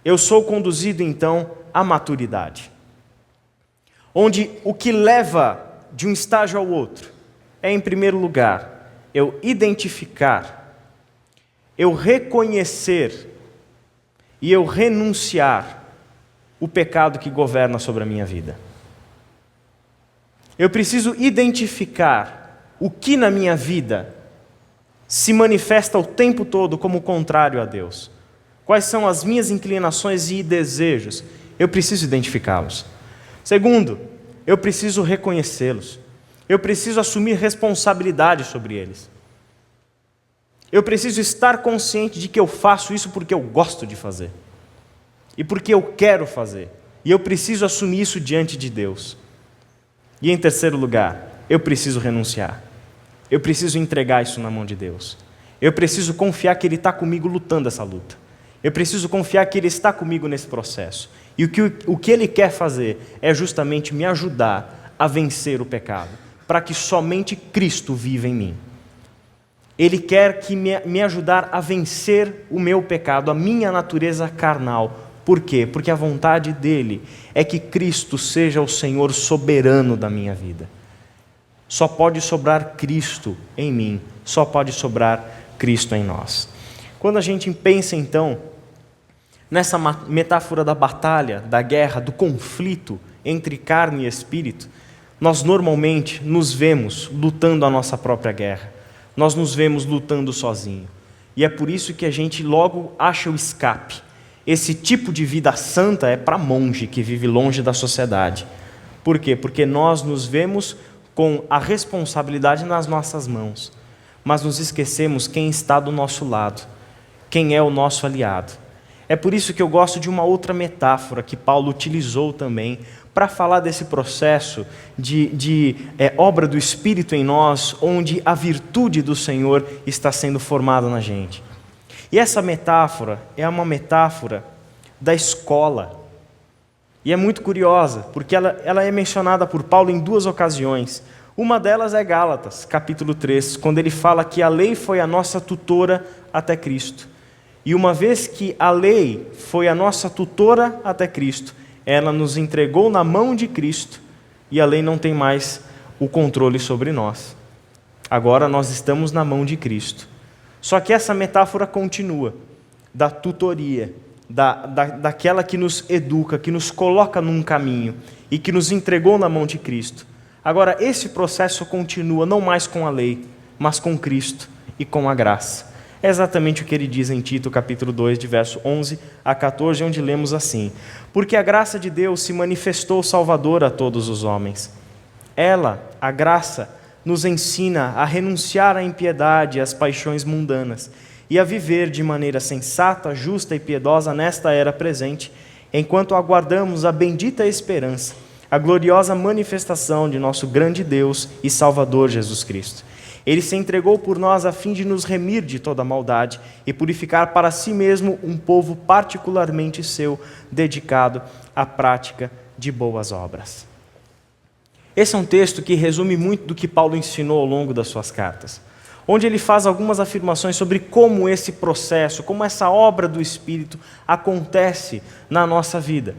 eu sou conduzido então à maturidade. Onde o que leva de um estágio ao outro é, em primeiro lugar, eu identificar, eu reconhecer e eu renunciar o pecado que governa sobre a minha vida. Eu preciso identificar o que na minha vida se manifesta o tempo todo como contrário a Deus. Quais são as minhas inclinações e desejos? Eu preciso identificá-los. Segundo, eu preciso reconhecê-los. Eu preciso assumir responsabilidade sobre eles. Eu preciso estar consciente de que eu faço isso porque eu gosto de fazer. E porque eu quero fazer. E eu preciso assumir isso diante de Deus. E em terceiro lugar, eu preciso renunciar. Eu preciso entregar isso na mão de Deus. Eu preciso confiar que Ele está comigo lutando essa luta. Eu preciso confiar que Ele está comigo nesse processo. E o que Ele quer fazer é justamente me ajudar a vencer o pecado, para que somente Cristo viva em mim. Ele quer me ajudar a vencer o meu pecado, a minha natureza carnal. Por quê? Porque a vontade dEle é que Cristo seja o Senhor soberano da minha vida. Só pode sobrar Cristo em mim, só pode sobrar Cristo em nós. Quando a gente pensa, então, nessa metáfora da batalha, da guerra, do conflito entre carne e espírito, nós normalmente nos vemos lutando a nossa própria guerra. Nós nos vemos lutando sozinho. E é por isso que a gente logo acha o escape. Esse tipo de vida santa é para monge que vive longe da sociedade. Por quê? Porque nós nos vemos com a responsabilidade nas nossas mãos, mas nos esquecemos quem está do nosso lado, quem é o nosso aliado. É por isso que eu gosto de uma outra metáfora que Paulo utilizou também para falar desse processo de obra do Espírito em nós, onde a virtude do Senhor está sendo formada na gente. E essa metáfora é uma metáfora da escola. E é muito curiosa, porque ela é mencionada por Paulo em duas ocasiões. Uma delas é Gálatas, capítulo 3, quando ele fala que a lei foi a nossa tutora até Cristo. E uma vez que a lei foi a nossa tutora até Cristo, ela nos entregou na mão de Cristo e a lei não tem mais o controle sobre nós. Agora nós estamos na mão de Cristo. Só que essa metáfora continua, da tutoria, daquela que nos educa, que nos coloca num caminho e que nos entregou na mão de Cristo. Agora, esse processo continua não mais com a lei, mas com Cristo e com a graça. É exatamente o que ele diz em Tito, capítulo 2, de verso 11 a 14, onde lemos assim: porque a graça de Deus se manifestou salvadora a todos os homens. Ela, a graça, nos ensina a renunciar à impiedade e às paixões mundanas e a viver de maneira sensata, justa e piedosa nesta era presente, enquanto aguardamos a bendita esperança, a gloriosa manifestação de nosso grande Deus e Salvador Jesus Cristo. Ele se entregou por nós a fim de nos remir de toda maldade e purificar para si mesmo um povo particularmente seu, dedicado à prática de boas obras. Esse é um texto que resume muito do que Paulo ensinou ao longo das suas cartas, onde ele faz algumas afirmações sobre como esse processo, como essa obra do Espírito acontece na nossa vida.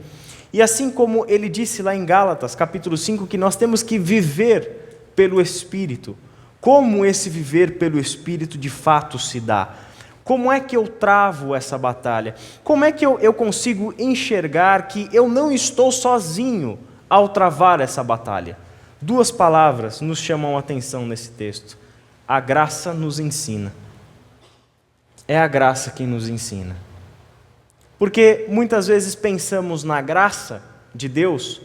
E assim como ele disse lá em Gálatas, capítulo 5, que nós temos que viver pelo Espírito, como esse viver pelo Espírito de fato se dá? Como é que eu travo essa batalha? Como é que eu consigo enxergar que eu não estou sozinho ao travar essa batalha? Duas palavras nos chamam a atenção nesse texto. A graça nos ensina. É a graça quem nos ensina. Porque muitas vezes pensamos na graça de Deus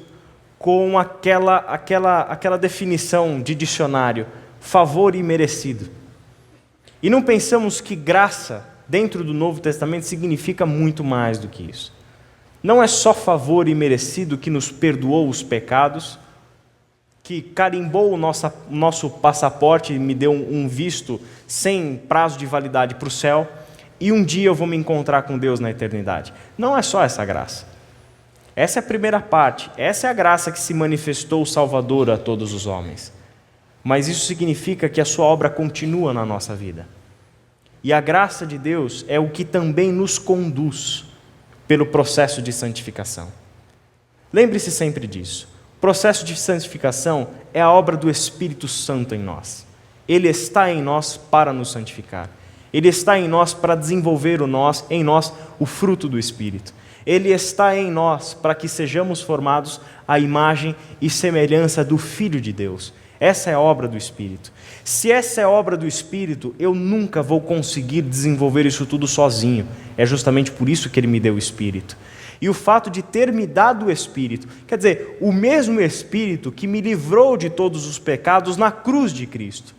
com aquela definição de dicionário, favor imerecido. E não pensamos que graça, dentro do Novo Testamento, significa muito mais do que isso. Não é só favor imerecido que nos perdoou os pecados, que carimbou o nosso passaporte e me deu um visto sem prazo de validade para o céu, e um dia eu vou me encontrar com Deus na eternidade. Não é só essa graça. Essa é a primeira parte. Essa é a graça que se manifestou Salvador a todos os homens. Mas isso significa que a sua obra continua na nossa vida. E a graça de Deus é o que também nos conduz pelo processo de santificação. Lembre-se sempre disso. O processo de santificação é a obra do Espírito Santo em nós. Ele está em nós para nos santificar. Ele está em nós para desenvolver em nós o fruto do Espírito. Ele está em nós para que sejamos formados à imagem e semelhança do Filho de Deus. Essa é a obra do Espírito. Se essa é a obra do Espírito, eu nunca vou conseguir desenvolver isso tudo sozinho. É justamente por isso que Ele me deu o Espírito. E o fato de ter me dado o Espírito, quer dizer, o mesmo Espírito que me livrou de todos os pecados na cruz de Cristo.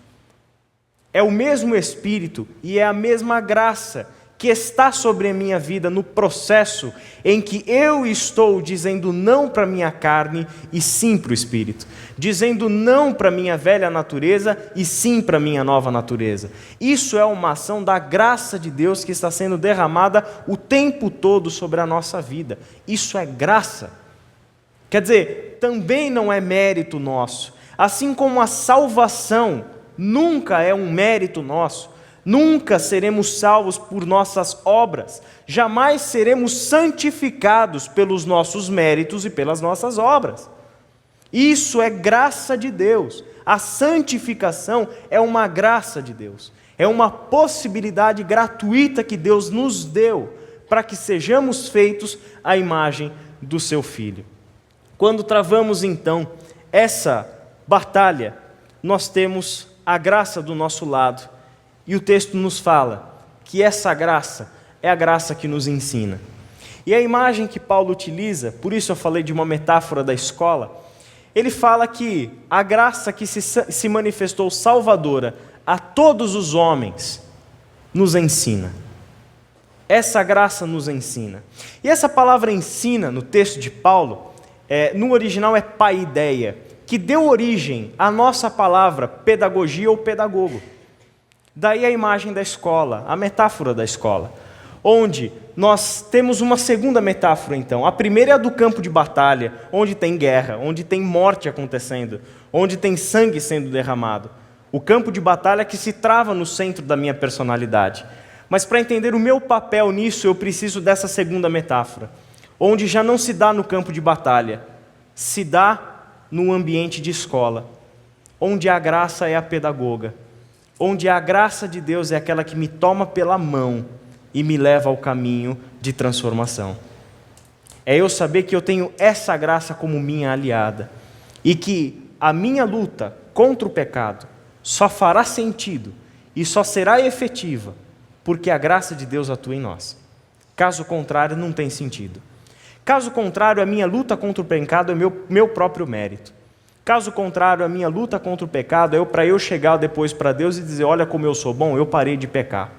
É o mesmo Espírito e é a mesma graça que está sobre a minha vida no processo em que eu estou dizendo não para a minha carne e sim para o Espírito, dizendo não para a minha velha natureza e sim para a minha nova natureza. Isso é uma ação da graça de Deus que está sendo derramada o tempo todo sobre a nossa vida. Isso é graça. Quer dizer, também não é mérito nosso, assim como a salvação nunca é um mérito nosso. Nunca seremos salvos por nossas obras, jamais seremos santificados pelos nossos méritos e pelas nossas obras. Isso é graça de Deus. A santificação é uma graça de Deus. É uma possibilidade gratuita que Deus nos deu para que sejamos feitos à imagem do seu Filho. Quando travamos então essa batalha, nós temos a graça do nosso lado. E o texto nos fala que essa graça é a graça que nos ensina. E a imagem que Paulo utiliza, por isso eu falei de uma metáfora da escola, ele fala que a graça que se manifestou salvadora a todos os homens nos ensina. Essa graça nos ensina. E essa palavra ensina, no texto de Paulo, no original é paideia, que deu origem à nossa palavra pedagogia ou pedagogo. Daí a imagem da escola, a metáfora da escola, onde nós temos uma segunda metáfora então. A primeira é a do campo de batalha, onde tem guerra, onde tem morte acontecendo, onde tem sangue sendo derramado. O campo de batalha que se trava no centro da minha personalidade. Mas para entender o meu papel nisso, eu preciso dessa segunda metáfora, onde já não se dá no campo de batalha, se dá no ambiente de escola, onde a graça é a pedagoga. Onde a graça de Deus é aquela que me toma pela mão e me leva ao caminho de transformação. É eu saber que eu tenho essa graça como minha aliada e que a minha luta contra o pecado só fará sentido e só será efetiva porque a graça de Deus atua em nós. Caso contrário, não tem sentido. Caso contrário, a minha luta contra o pecado é meu próprio mérito. Caso contrário, a minha luta contra o pecado é para eu chegar depois para Deus e dizer, olha como eu sou bom, eu parei de pecar.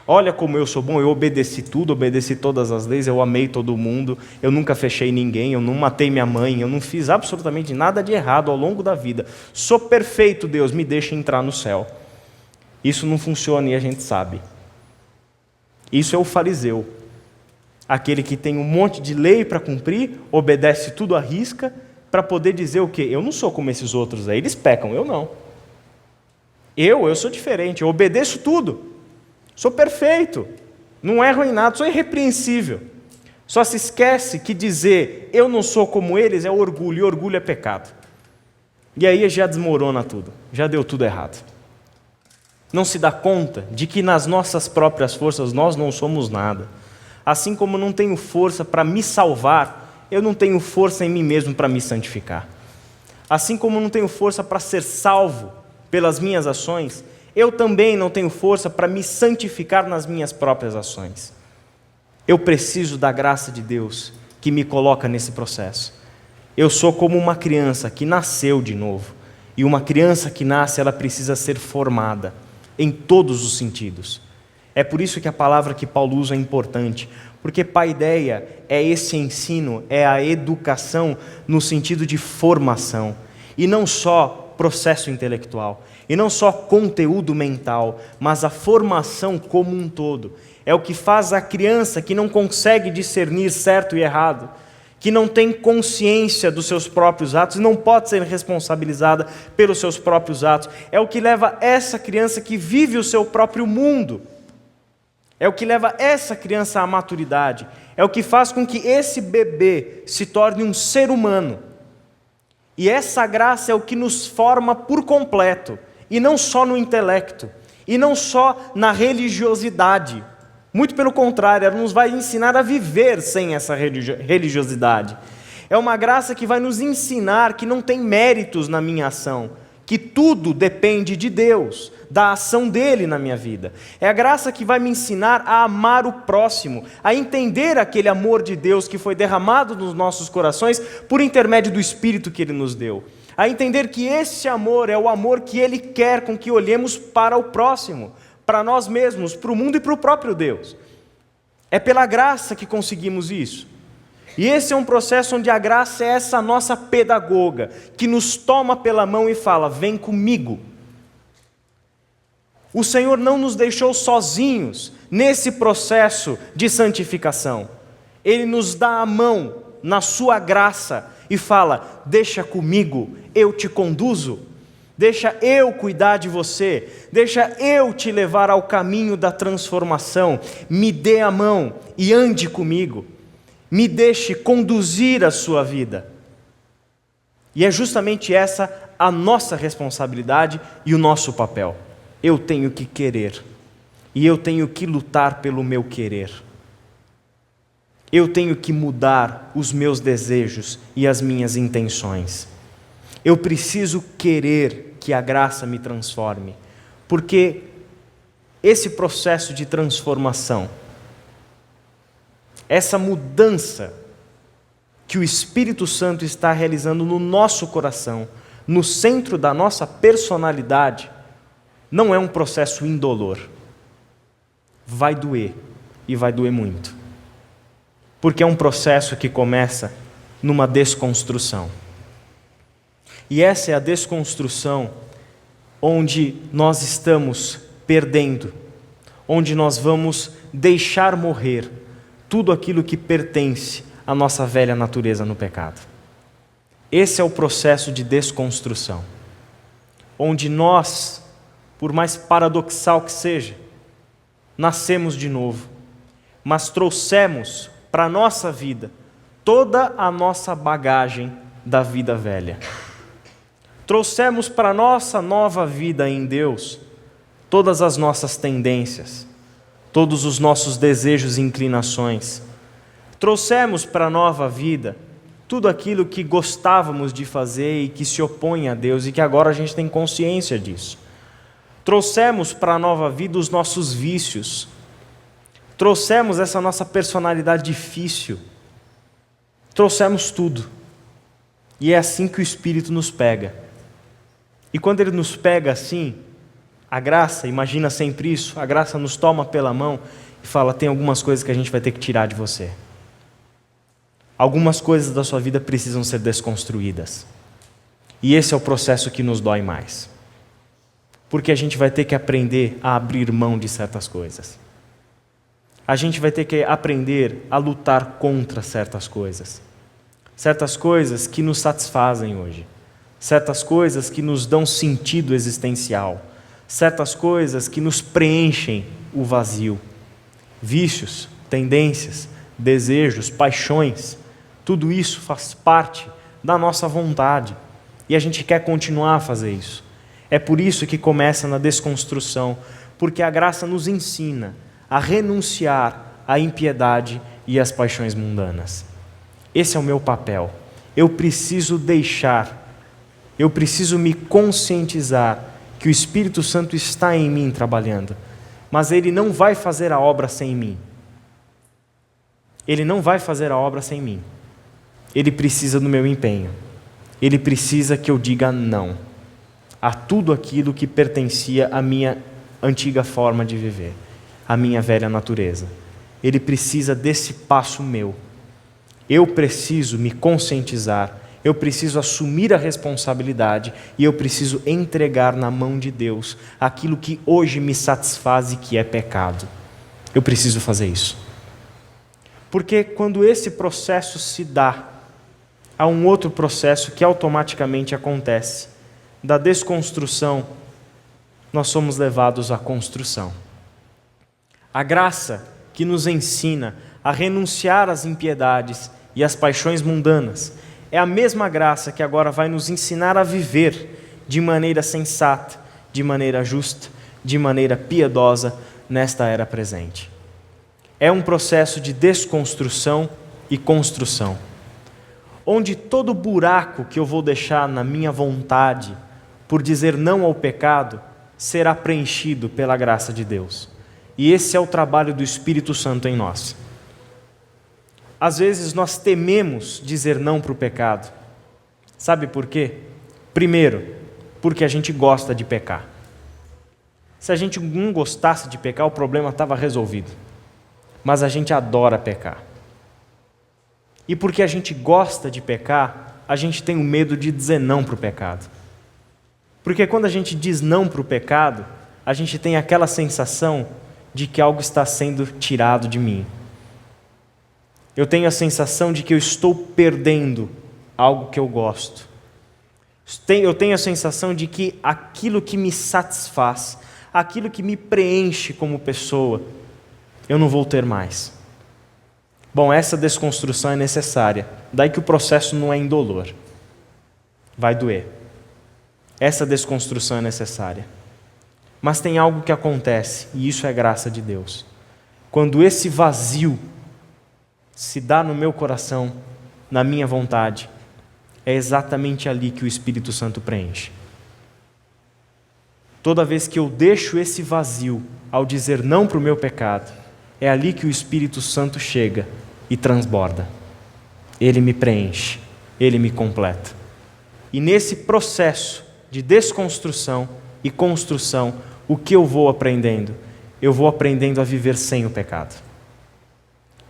Olha como eu sou bom, eu obedeci tudo, obedeci todas as leis, eu amei todo mundo, eu nunca fechei ninguém, eu não matei minha mãe, eu não fiz absolutamente nada de errado ao longo da vida. Sou perfeito, Deus, me deixa entrar no céu. Isso não funciona e a gente sabe. Isso é o fariseu. Aquele que tem um monte de lei para cumprir, obedece tudo à risca, para poder dizer o quê? Eu não sou como esses outros aí, eles pecam, eu não. Eu sou diferente, eu obedeço tudo. Sou perfeito, não erro em nada, sou irrepreensível. Só se esquece que dizer eu não sou como eles é orgulho, e orgulho é pecado. E aí já desmorona tudo, já deu tudo errado. Não se dá conta de que nas nossas próprias forças nós não somos nada. Assim como não tenho força para me salvar, eu não tenho força em mim mesmo para me santificar. Assim como não tenho força para ser salvo pelas minhas ações, eu também não tenho força para me santificar nas minhas próprias ações. Eu preciso da graça de Deus que me coloca nesse processo. Eu sou como uma criança que nasceu de novo. E uma criança que nasce, ela precisa ser formada em todos os sentidos. É por isso que a palavra que Paulo usa é importante, porque paideia é esse ensino, é a educação no sentido de formação, e não só processo intelectual, e não só conteúdo mental, mas a formação como um todo. É o que faz a criança que não consegue discernir certo e errado, que não tem consciência dos seus próprios atos e não pode ser responsabilizada pelos seus próprios atos. É o que leva essa criança que vive o seu próprio mundo. É o que leva essa criança à maturidade. É o que faz com que esse bebê se torne um ser humano. E essa graça é o que nos forma por completo. E não só no intelecto. E não só na religiosidade. Muito pelo contrário, ela nos vai ensinar a viver sem essa religiosidade. É uma graça que vai nos ensinar que não tem méritos na minha ação, que tudo depende de Deus, da ação dele na minha vida. É a graça que vai me ensinar a amar o próximo, a entender aquele amor de Deus que foi derramado nos nossos corações por intermédio do Espírito que ele nos deu. A entender que esse amor é o amor que ele quer com que olhemos para o próximo, para nós mesmos, para o mundo e para o próprio Deus. É pela graça que conseguimos isso. E esse é um processo onde a graça é essa nossa pedagoga, que nos toma pela mão e fala: vem comigo. O Senhor não nos deixou sozinhos nesse processo de santificação. Ele nos dá a mão na sua graça e fala: deixa comigo, eu te conduzo. Deixa eu cuidar de você, deixa eu te levar ao caminho da transformação. Me dê a mão e ande comigo. Me deixe conduzir a sua vida. E é justamente essa a nossa responsabilidade e o nosso papel. Eu tenho que querer, e eu tenho que lutar pelo meu querer. Eu tenho que mudar os meus desejos e as minhas intenções. Eu preciso querer que a graça me transforme, porque esse processo de transformação, essa mudança que o Espírito Santo está realizando no nosso coração, no centro da nossa personalidade, não é um processo indolor. Vai doer, e vai doer muito. Porque é um processo que começa numa desconstrução. E essa é a desconstrução onde nós estamos perdendo, onde nós vamos deixar morrer tudo aquilo que pertence à nossa velha natureza no pecado. Esse é o processo de desconstrução, onde nós, por mais paradoxal que seja, nascemos de novo, mas trouxemos para a nossa vida toda a nossa bagagem da vida velha. Trouxemos para a nossa nova vida em Deus todas as nossas tendências, todos os nossos desejos e inclinações. Trouxemos para a nova vida tudo aquilo que gostávamos de fazer e que se opõe a Deus e que agora a gente tem consciência disso. Trouxemos para a nova vida os nossos vícios. Trouxemos essa nossa personalidade difícil. Trouxemos tudo. E é assim que o Espírito nos pega. E quando Ele nos pega assim, a graça, imagina sempre isso, a graça nos toma pela mão e fala: tem algumas coisas que a gente vai ter que tirar de você. Algumas coisas da sua vida precisam ser desconstruídas. E esse é o processo que nos dói mais. Porque a gente vai ter que aprender a abrir mão de certas coisas. A gente vai ter que aprender a lutar contra certas coisas. Certas coisas que nos satisfazem hoje. Certas coisas que nos dão sentido existencial. Certas coisas que nos preenchem o vazio. Vícios, tendências, desejos, paixões. Tudo isso faz parte da nossa vontade. E a gente quer continuar a fazer isso. É por isso que começa na desconstrução, porque a graça nos ensina a renunciar à impiedade e às paixões mundanas. Esse é o meu papel. Eu preciso me conscientizar que o Espírito Santo está em mim trabalhando, mas Ele não vai fazer a obra sem mim. Ele não vai fazer a obra sem mim. Ele precisa do meu empenho. Ele precisa que eu diga não a tudo aquilo que pertencia à minha antiga forma de viver, à minha velha natureza. Ele precisa desse passo meu. Eu preciso me conscientizar, eu preciso assumir a responsabilidade e eu preciso entregar na mão de Deus aquilo que hoje me satisfaz e que é pecado. Eu preciso fazer isso. Porque quando esse processo se dá, há um outro processo que automaticamente acontece. Da desconstrução, nós somos levados à construção. A graça que nos ensina a renunciar às impiedades e às paixões mundanas é a mesma graça que agora vai nos ensinar a viver de maneira sensata, de maneira justa, de maneira piedosa nesta era presente. É um processo de desconstrução e construção, onde todo buraco que eu vou deixar na minha vontade por dizer não ao pecado será preenchido pela graça de Deus. E esse é o trabalho do Espírito Santo em nós. Às vezes nós tememos dizer não para o pecado. Sabe por quê? Primeiro, porque a gente gosta de pecar. Se a gente não gostasse de pecar, o problema estava resolvido. Mas a gente adora pecar. E porque a gente gosta de pecar, a gente tem o medo de dizer não para o pecado. Porque quando a gente diz não para o pecado, a gente tem aquela sensação de que algo está sendo tirado de mim. Eu tenho a sensação de que eu estou perdendo algo que eu gosto. Eu tenho a sensação de que aquilo que me satisfaz, aquilo que me preenche como pessoa, eu não vou ter mais. Bom, essa desconstrução é necessária. Daí que o processo não é indolor. Vai doer. Essa desconstrução é necessária. Mas tem algo que acontece, e isso é graça de Deus. Quando esse vazio se dá no meu coração, na minha vontade, é exatamente ali que o Espírito Santo preenche. Toda vez que eu deixo esse vazio ao dizer não para o meu pecado, é ali que o Espírito Santo chega e transborda. Ele me preenche, ele me completa. E nesse processo de desconstrução e construção, o que eu vou aprendendo? Eu vou aprendendo a viver sem o pecado.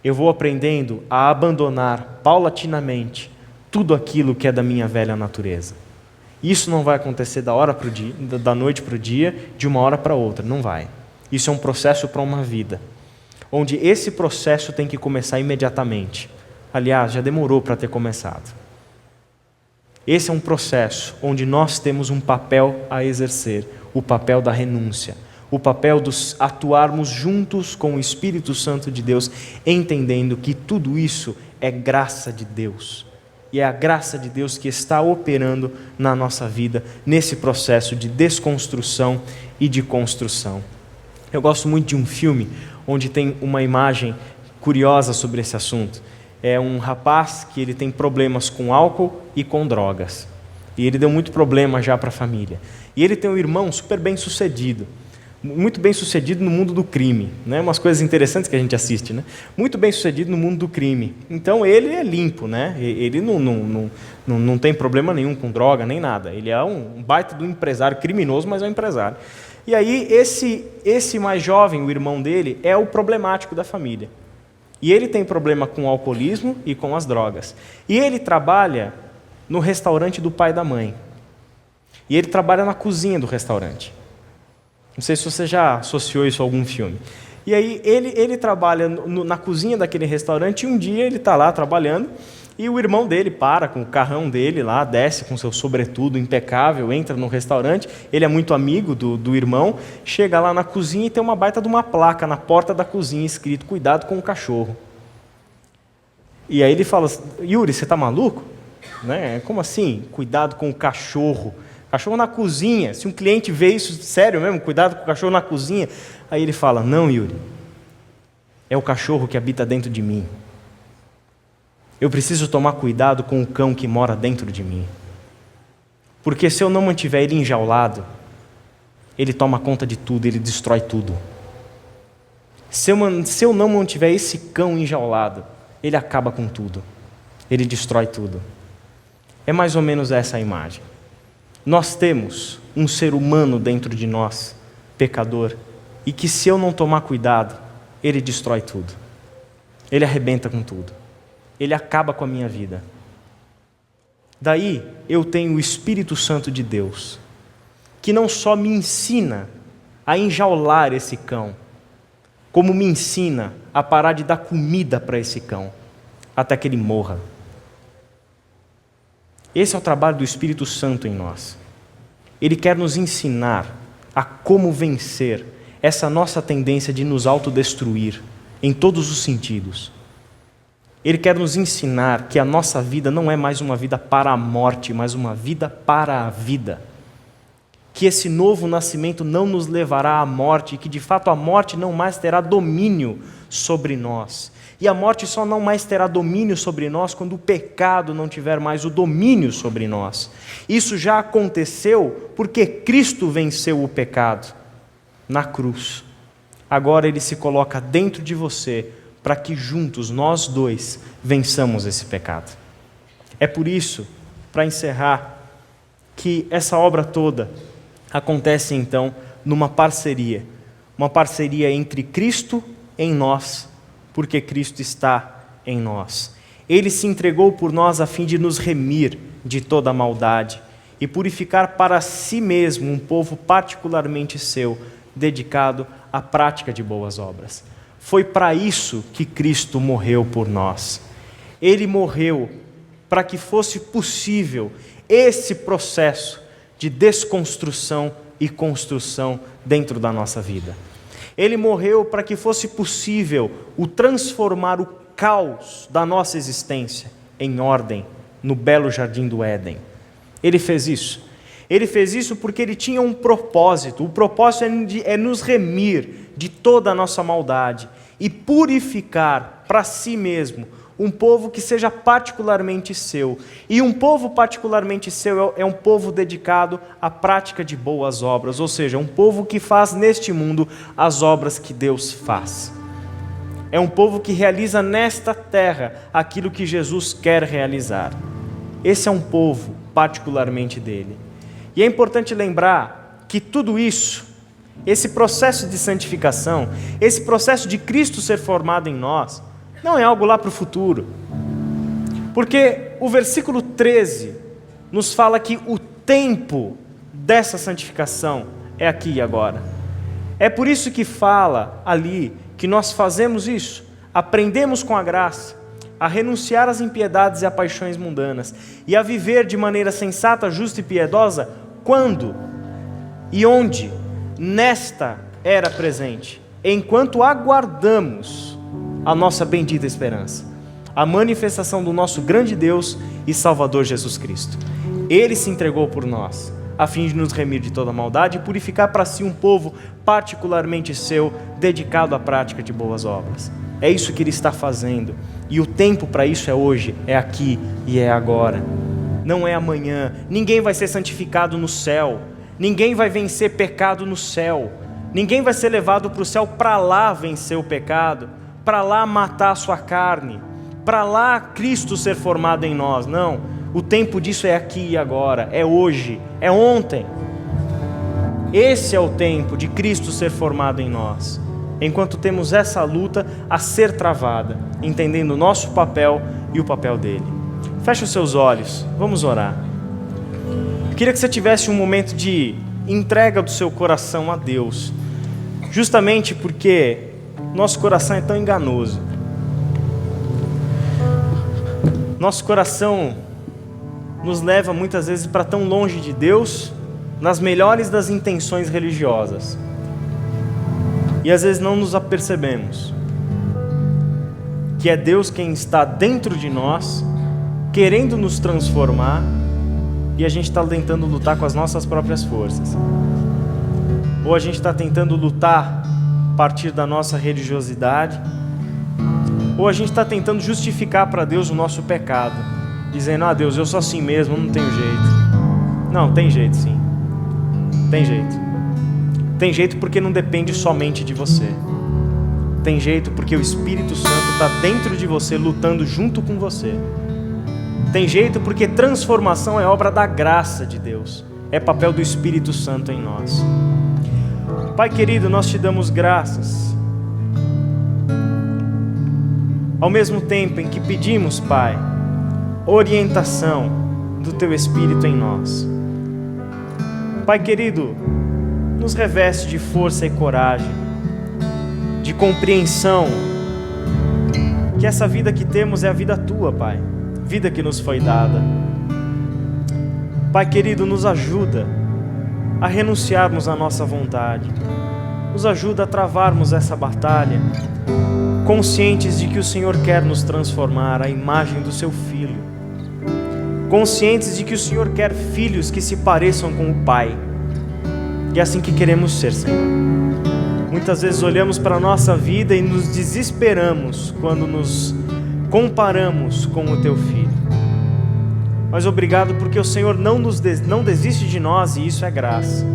Eu vou aprendendo a abandonar paulatinamente tudo aquilo que é da minha velha natureza. Isso não vai acontecer da noite para o dia, de uma hora para outra, não vai. Isso é um processo para uma vida, onde esse processo tem que começar imediatamente. Aliás, já demorou para ter começado. Esse é um processo onde nós temos um papel a exercer, o papel da renúncia, o papel de atuarmos juntos com o Espírito Santo de Deus, entendendo que tudo isso é graça de Deus. E é a graça de Deus que está operando na nossa vida, nesse processo de desconstrução e de construção. Eu gosto muito de um filme onde tem uma imagem curiosa sobre esse assunto. É um rapaz que ele tem problemas com álcool e com drogas. E ele deu muito problema já para a família. E ele tem um irmão super bem sucedido. Muito bem sucedido no mundo do crime, né? Umas coisas interessantes que a gente assiste, né? Muito bem sucedido no mundo do crime. Então ele é limpo, né? Ele não tem problema nenhum com droga nem nada. Ele é um baita do empresário criminoso, mas é um empresário. E aí esse mais jovem, o irmão dele, é o problemático da família. E ele tem problema com o alcoolismo e com as drogas. E ele trabalha no restaurante do pai e da mãe. E ele trabalha na cozinha do restaurante. Não sei se você já associou isso a algum filme. E aí ele trabalha na cozinha daquele restaurante e um dia ele está lá trabalhando e o irmão dele para com o carrão dele lá, desce com seu sobretudo impecável, entra no restaurante, ele é muito amigo do irmão, chega lá na cozinha e tem uma baita de uma placa na porta da cozinha escrito, cuidado com o cachorro. E aí ele fala, Yuri, você está maluco? Né? Como assim, cuidado com o cachorro? Cachorro na cozinha, se um cliente vê isso, sério mesmo, cuidado com o cachorro na cozinha. Aí ele fala, não, Yuri, é o cachorro que habita dentro de mim. Eu preciso tomar cuidado com o cão que mora dentro de mim. Porque se eu não mantiver ele enjaulado, ele toma conta de tudo, ele destrói tudo. Se eu não mantiver esse cão enjaulado, ele acaba com tudo. Ele destrói tudo. É mais ou menos essa a imagem. Nós temos um ser humano dentro de nós, pecador, e que se eu não tomar cuidado, ele destrói tudo. Ele arrebenta com tudo. Ele acaba com a minha vida. Daí eu tenho o Espírito Santo de Deus, que não só me ensina a enjaular esse cão, como me ensina a parar de dar comida para esse cão, até que ele morra. Esse é o trabalho do Espírito Santo em nós. Ele quer nos ensinar a como vencer essa nossa tendência de nos autodestruir em todos os sentidos. Ele quer nos ensinar que a nossa vida não é mais uma vida para a morte, mas uma vida para a vida. que esse novo nascimento não nos levará à morte, e que de fato a morte não mais terá domínio sobre nós. E a morte só não mais terá domínio sobre nós quando o pecado não tiver mais o domínio sobre nós. Isso já aconteceu porque Cristo venceu o pecado na cruz. Agora Ele se coloca dentro de você para que juntos, nós dois, vençamos esse pecado. É por isso, para encerrar, que essa obra toda acontece então numa parceria. Uma parceria entre Cristo em nós, porque Cristo está em nós. Ele se entregou por nós a fim de nos remir de toda a maldade e purificar para si mesmo um povo particularmente seu, dedicado à prática de boas obras. Foi para isso que Cristo morreu por nós. Ele morreu para que fosse possível esse processo de desconstrução e construção dentro da nossa vida. Ele morreu para que fosse possível o transformar o caos da nossa existência em ordem no belo jardim do Éden. Ele fez isso. Ele fez isso porque Ele tinha um propósito. O propósito é nos remir de toda a nossa maldade e purificar para si mesmo um povo que seja particularmente seu. E um povo particularmente seu é um povo dedicado à prática de boas obras, ou seja, um povo que faz neste mundo as obras que Deus faz. É um povo que realiza nesta terra aquilo que Jesus quer realizar. Esse é um povo particularmente dele. E é importante lembrar que tudo isso, esse processo de santificação, esse processo de Cristo ser formado em nós, não é algo lá para o futuro. Porque o versículo 13 nos fala que o tempo dessa santificação é aqui e agora. É por isso que fala ali que nós fazemos isso, aprendemos com a graça a renunciar às impiedades e a paixões mundanas e a viver de maneira sensata, justa e piedosa, quando e onde? Nesta era presente, enquanto aguardamos a nossa bendita esperança, a manifestação do nosso grande Deus e Salvador Jesus Cristo. Ele se entregou por nós, a fim de nos remir de toda maldade e purificar para si um povo particularmente seu, dedicado à prática de boas obras. É isso que Ele está fazendo, e o tempo para isso é hoje, é aqui e é agora. Não é amanhã. Ninguém vai ser santificado no céu, ninguém vai vencer pecado no céu, ninguém vai ser levado para o céu para lá vencer o pecado, para lá matar a sua carne, para lá Cristo ser formado em nós. Não, o tempo disso é aqui e agora, é hoje, é ontem. Esse é o tempo de Cristo ser formado em nós, enquanto temos essa luta a ser travada, entendendo o nosso papel e o papel dele. Feche os seus olhos, vamos orar. Eu queria que você tivesse um momento de entrega do seu coração a Deus, justamente porque nosso coração é tão enganoso. Nosso coração nos leva muitas vezes para tão longe de Deus, nas melhores das intenções religiosas. E às vezes não nos apercebemos que é Deus quem está dentro de nós, querendo nos transformar, e a gente está tentando lutar com as nossas próprias forças. Ou a gente está tentando lutar a partir da nossa religiosidade, ou a gente está tentando justificar para Deus o nosso pecado, dizendo: Deus, eu sou assim mesmo, não tenho jeito. Não, tem jeito sim. Tem jeito. Tem jeito porque não depende somente de você. Tem jeito porque o Espírito Santo está dentro de você, lutando junto com você. Tem jeito porque transformação é obra da graça de Deus. É papel do Espírito Santo em nós. Pai querido, nós te damos graças. Ao mesmo tempo em que pedimos, Pai, orientação do Teu Espírito em nós. Pai querido, nos reveste de força e coragem, de compreensão, que essa vida que temos é a vida Tua, Pai, vida que nos foi dada. Pai querido, nos ajuda a renunciarmos à nossa vontade, nos ajuda a travarmos essa batalha, conscientes de que o Senhor quer nos transformar à imagem do Seu Filho, conscientes de que o Senhor quer filhos que se pareçam com o Pai, E é assim que queremos ser, Senhor. Muitas vezes olhamos para a nossa vida e nos desesperamos quando nos comparamos com o Teu Filho. Mas obrigado porque o Senhor não desiste de nós e isso é graça.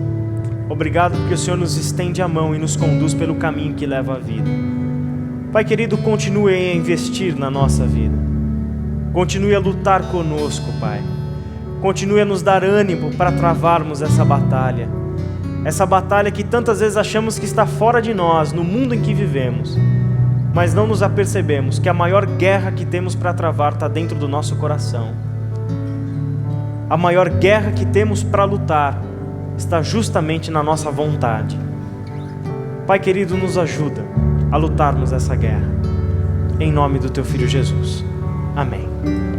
Obrigado porque o Senhor nos estende a mão e nos conduz pelo caminho que leva à vida. Pai querido, continue a investir na nossa vida. Continue a lutar conosco, Pai. Continue a nos dar ânimo para travarmos essa batalha. Essa batalha que tantas vezes achamos que está fora de nós, no mundo em que vivemos. Mas não nos apercebemos que a maior guerra que temos para travar está dentro do nosso coração. A maior guerra que temos para lutar está justamente na nossa vontade. Pai querido, nos ajuda a lutarmos essa guerra. Em nome do Teu Filho Jesus. Amém.